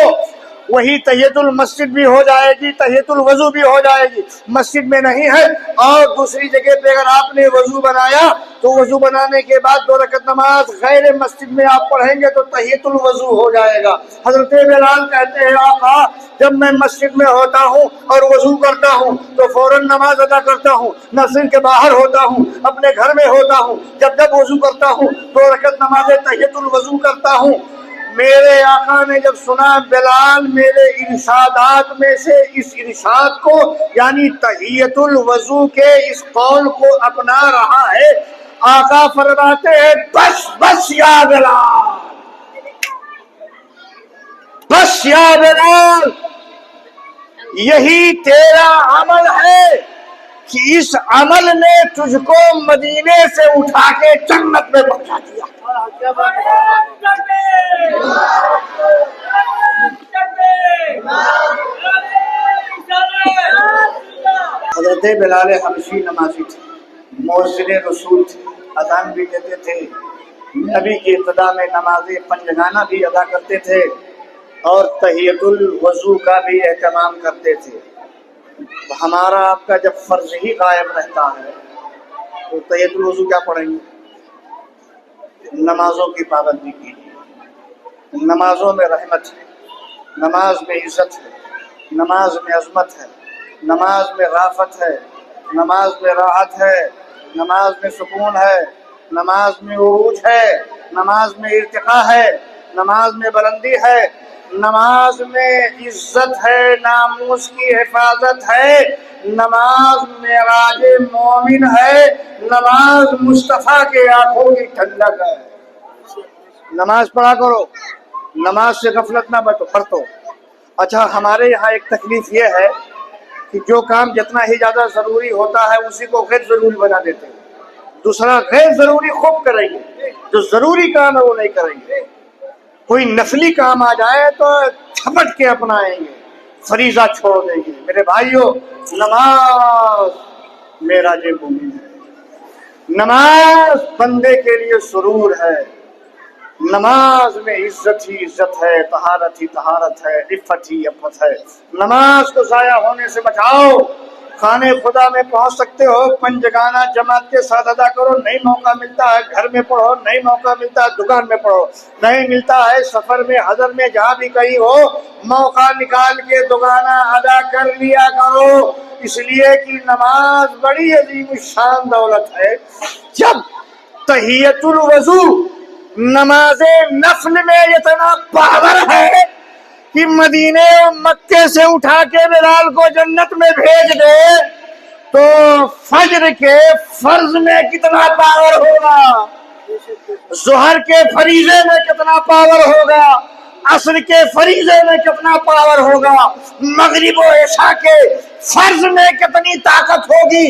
وہی تحیت المسجد بھی ہو جائے گی، تحیت الوضو بھی ہو جائے گی۔ مسجد میں نہیں ہے اور دوسری جگہ پہ اگر آپ نے وضو بنایا تو وضو بنانے کے بعد 2 رکعت نماز غیر مسجد میں آپ پڑھیں گے تو تحیت الوضو ہو جائے گا۔ حضرت بلال کہتے ہیں آقا جب میں مسجد میں ہوتا ہوں اور وضو کرتا ہوں تو فوراً نماز ادا کرتا ہوں، مسجد کے باہر ہوتا ہوں، اپنے گھر میں ہوتا ہوں، جب وضو کرتا ہوں 2 رکعت نماز تحیت الوضو کرتا ہوں۔ میرے آقا نے جب سنا بلال میرے ارشادات میں سے اس ارشاد کو یعنی تحیت الوضو کے اس قول کو اپنا رہا ہے، آقا فرماتے ہیں بس بس یا بلال، بس یا بلال، یہی تیرا عمل ہے کہ اس عمل نے تجھ کو مدینے سے اٹھا کے جنت میں پہنچا دیا۔ حضرت بلال حبشی نمازی تھے، مؤذن رسول تھے، اذان بھی دیتے تھے، نبی کی ابتدا میں نماز پنجگانہ بھی ادا کرتے تھے اور تحیت الوضو کا بھی اہتمام کرتے تھے۔ ہمارا آپ کا جب فرض ہی قائم رہتا ہے تو تحیت الوضو کیا پڑھیں گے؟ نمازوں کی پابندی کیجیے، نمازوں میں رحمت ہے، نماز میں عزت ہے، نماز میں عظمت ہے، نماز میں رافت ہے، نماز میں راحت ہے، نماز میں سکون ہے، نماز میں عروج ہے، نماز میں ارتقاء ہے، نماز میں بلندی ہے، نماز میں عزت ہے، ناموس کی حفاظت ہے، نماز معراج مومن ہے، نماز مصطفیٰ کے آنکھوں کی ٹھنڈک ہے۔ نماز پڑھا کرو، نماز سے غفلت نہ برتو۔ اچھا ہمارے یہاں ایک تکلیف یہ ہے کہ جو کام جتنا ہی زیادہ ضروری ہوتا ہے اسی کو غیر ضروری بنا دیتے ہیں، دوسرا غیر ضروری خوب کریں گے، جو ضروری کام ہے وہ نہیں کریں گے۔ کوئی نفلی کام آ جائے تو چھپٹ کے اپنائیں گے، فریضہ چھوڑ دیں گے۔ میرے بھائیو، نماز معراج مومن ہے، نماز بندے کے لیے سرور ہے، نماز میں عزت ہی عزت ہے، طہارت ہی طہارت ہے، عفت ہی عفت ہے۔ نماز کو ضائع ہونے سے بچاؤ۔ خانے خدا میں پہنچ سکتے ہو، پنجگانہ جماعت کے ساتھ ادا کرو، نہیں موقع ملتا ہے گھر میں پڑھو، نہیں موقع ملتا ہے دکان میں پڑھو، نہیں ملتا ہے سفر میں حضر میں جہاں بھی کہیں ہو، موقع نکال کے دگانہ ادا کر لیا کرو، اس لیے کہ نماز بڑی عظیم الشان دولت ہے۔ جب تحیت الوضو نماز نفل میں اتنا پاور ہے کہ مدینے اور مکے سے اٹھا کے بلال کو جنت میں بھیج دے تو فجر کے فرض میں کتنا پاور ہوگا، ظہر کے فریضے میں کتنا پاور ہوگا، عصر کے فریضے میں کتنا پاور ہوگا، مغرب و عشاء کے فرض میں کتنی طاقت ہوگی۔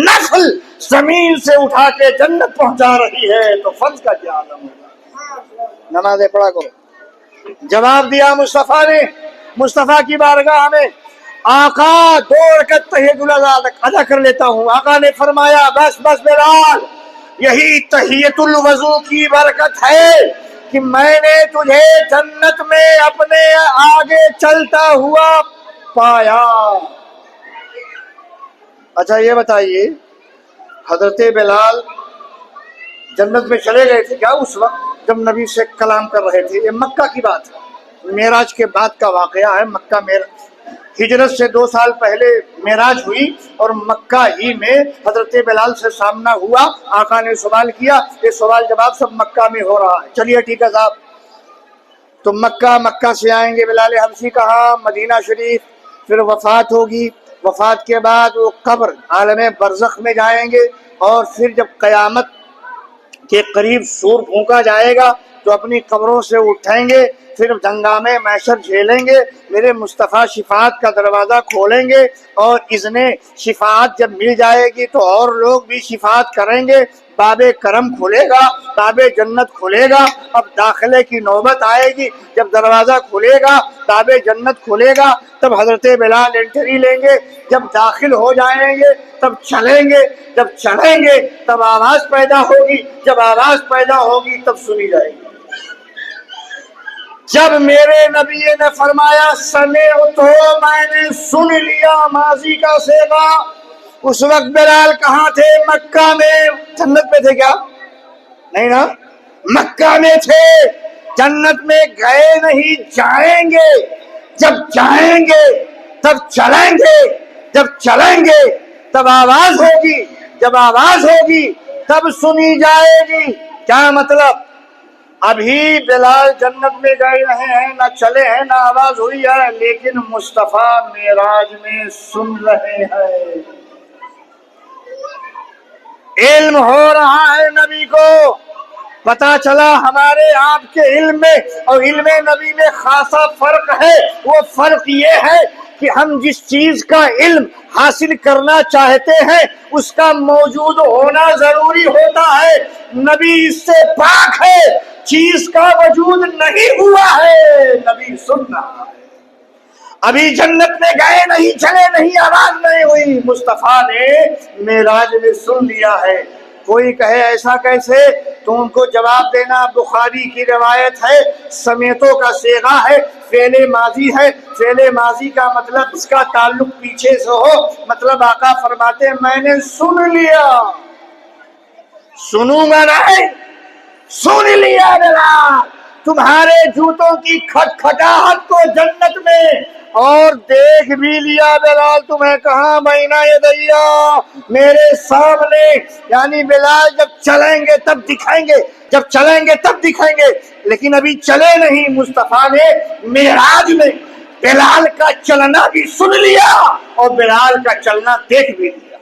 نفل زمین سے اٹھا کے جنت پہنچا رہی ہے تو فرض کا کیا عالم ہوگا۔ نمازیں پڑھا کرو۔ جواب دیا مصطفیٰ نے، مصطفیٰ کی بارگاہ میں، آقا 2 رکعت تحیت الوضو ادا کر لیتا ہوں۔ آقا نے فرمایا بس بس بلال، یہی تحیت الوضو کی برکت ہے کہ میں نے تجھے جنت میں اپنے آگے چلتا ہوا پایا۔ اچھا یہ بتائیے حضرت بلال جنت میں چلے گئے تھے کیا اس وقت جب نبی سے کلام کر رہے تھے؟ یہ مکہ کی بات ہے، معراج کے بعد کا واقعہ ہے۔ مکہ میں ہجرت سے 2 سال پہلے معراج ہوئی اور مکہ ہی میں حضرت بلال سے سامنا ہوا۔ آقا نے سوال کیا، یہ سوال جواب سب مکہ میں ہو رہا ہے۔ چلیے ٹھیک ہے صاحب، تو مکہ سے آئیں گے بلال حبشی کہاں؟ مدینہ شریف، پھر وفات ہوگی، وفات کے بعد وہ قبر عالم برزخ میں جائیں گے اور پھر جب قیامت کے قریب سور پھونکا جائے گا تو اپنی قبروں سے اٹھیں گے، پھر ہنگامے محشر جھیلیں گے، میرے مصطفیٰ شفاعت کا دروازہ کھولیں گے اور اذن شفاعت جب مل جائے گی تو اور لوگ بھی شفاعت کریں گے، باب کرم کھلے گا، باب جنت کھلے گا۔ اب داخلے کی نوبت آئے گی، جب دروازہ کھلے گا، باب جنت کھلے گا، تب حضرت بلال انٹری لیں گے، جب داخل ہو جائیں گے تب چلیں گے، جب چلیں گے تب آواز پیدا ہوگی، جب آواز پیدا ہوگی تب سنی جائے گی۔ جب میرے نبی نے فرمایا سمعت ہو، میں نے سن لیا، ماضی کا صیغہ، اس وقت بلال کہاں تھے؟ مکہ میں۔ جنت میں تھے کیا؟ نہیں نا، مکہ میں تھے، جنت میں گئے نہیں، جائیں گے۔ جب جائیں گے تب چلیں گے، جب چلیں گے تب آواز ہوگی، جب آواز ہوگی تب سنی جائے گی۔ کیا مطلب؟ ابھی بلال جنت میں گئے رہے ہیں، نہ چلے ہیں، نہ آواز ہوئی ہے، لیکن مصطفیٰ معراج میں سن رہے ہیں، علم ہو رہا ہے نبی کو۔ پتا چلا ہمارے آپ کے علم میں اور علم نبی میں خاصا فرق ہے۔ وہ فرق یہ ہے کہ ہم جس چیز کا علم حاصل کرنا چاہتے ہیں اس کا موجود ہونا ضروری ہوتا ہے۔ نبی اس سے پاک ہے، چیز کا وجود نہیں ہوا ہے، نبی سن رہا ہے۔ ابھی جنت میں گئے نہیں، چلے نہیں، آواز نہیں ہوئی، مصطفیٰ نے معراج میں سن لیا ہے۔ کوئی کہے ایسا کیسے؟ تو ان کو جواب دینا، بخاری کی روایت ہے، سمیتوں کا صیغہ ہے، فعل ماضی ہے، فعل ماضی کا مطلب اس کا تعلق پیچھے سے ہو، مطلب آقا فرماتے ہیں میں نے سن لیا، سنوں گا نہیں، سن لیا بلال تمہارے جوتوں کی کھٹکھٹاہٹ کو جنت میں، اور دیکھ بھی لیا بلال تمہیں کہاں بینہ یدیا، میرے سامنے۔ یعنی بلال جب چلیں گے تب دکھائیں گے، جب چلیں گے تب دکھائیں گے، لیکن ابھی چلے نہیں۔ مصطفیٰ نے معراج میں بلال کا چلنا بھی سن لیا اور بلال کا چلنا دیکھ بھی لیا۔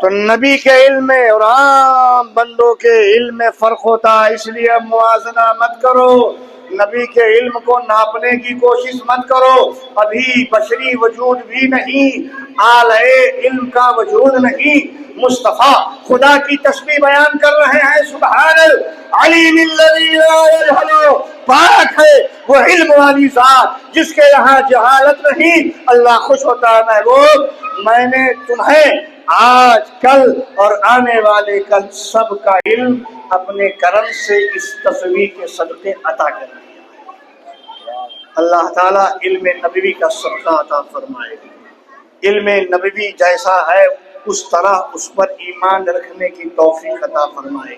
تو نبی کے علم میں اور عام بندوں کے علم میں فرق ہوتا ہے، اس لیے موازنہ مت کرو، نبی کے علم کو ناپنے کی کوشش مت کرو۔ ابھی بشری وجود بھی نہیں، اعلی علم کا وجود نہیں۔ مصطفیٰ خدا کی تسبیح بیان کر رہے ہیں، سبحان العلیم الذی لا یجہل، پاک ہے وہ علم والی ذات جس کے یہاں جہالت نہیں۔ اللہ خوش ہوتا ہے، محبوب میں نے تمہیں آج کل اور آنے والے کل سب کا علم اپنے کرم سے اس تصویر کے صدقے عطا کر دیا۔ اللہ تعالیٰ علم نبوی کا صدقہ عطا فرمائے، علم نبوی جیسا ہے اس طرح اس پر ایمان رکھنے کی توفیق عطا فرمائے۔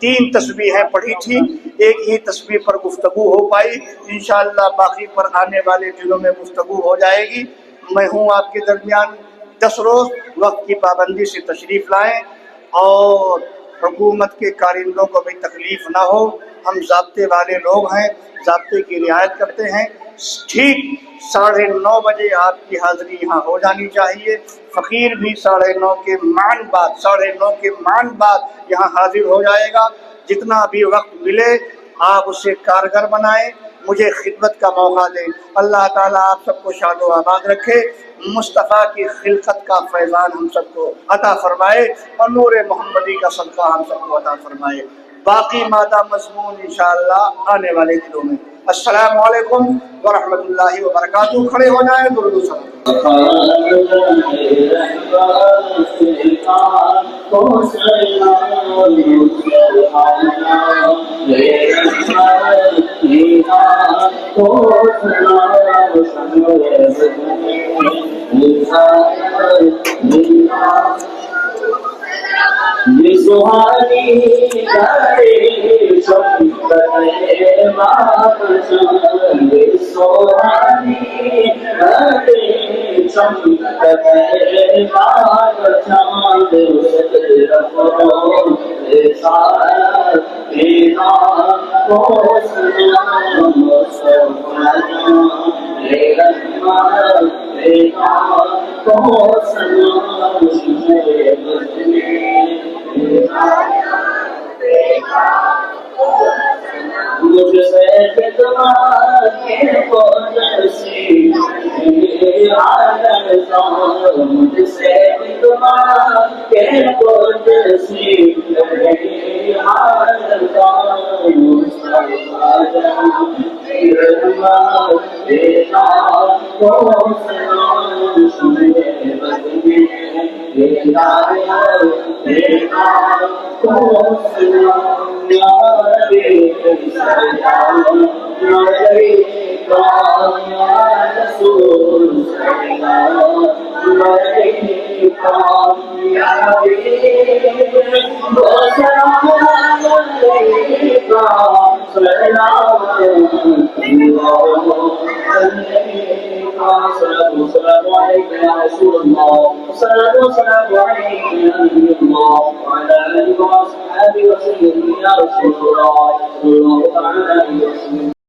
3 تسبیحیں پڑھی تھی، ایک ہی تسبیح پر گفتگو ہو پائی، انشاءاللہ باقی پر آنے والے دنوں میں گفتگو ہو جائے گی۔ میں ہوں آپ کے درمیان 10 روز، وقت کی پابندی سے تشریف لائیں اور حکومت کے کارندوں کو بھی تکلیف نہ ہو۔ ہم ضابطے والے لوگ ہیں، ضابطے کی رعایت کرتے ہیں۔ ٹھیک 9:30 بجے آپ کی حاضری یہاں ہو جانی چاہیے۔ فقیر بھی 9:30 کے مان بعد یہاں حاضر ہو جائے گا۔ جتنا بھی وقت ملے آپ اسے کارگر بنائیں، مجھے خدمت کا موقع دیں۔ اللہ تعالیٰ آپ سب کو شاد و آباد رکھے، مصطفیٰ کی خلقت کا فیضان ہم سب کو عطا فرمائے اور نور محمدی کا صدقہ ہم سب کو عطا فرمائے۔ باقی مادہ مضمون انشاءاللہ آنے والے دنوں میں۔ السلام علیکم ورحمۃ اللہ وبرکاتہ۔ کھڑے ہو جائیں، درود و سلام۔ یہ سہانی گاڑی چمکتے ماں چاند، یہ سہانی گاڑی چمکتے ماں چاند، مجھ سے مجھ سے رسول سلام عليك يا حبيب سلام عليك سلام الله عليك صلاة والسلام عليك يا رسول الله صلاة والسلام عليك يا نبي الله وعلى آله وأصحابه وسلم يا رسول الله صلى الله عليه وسلم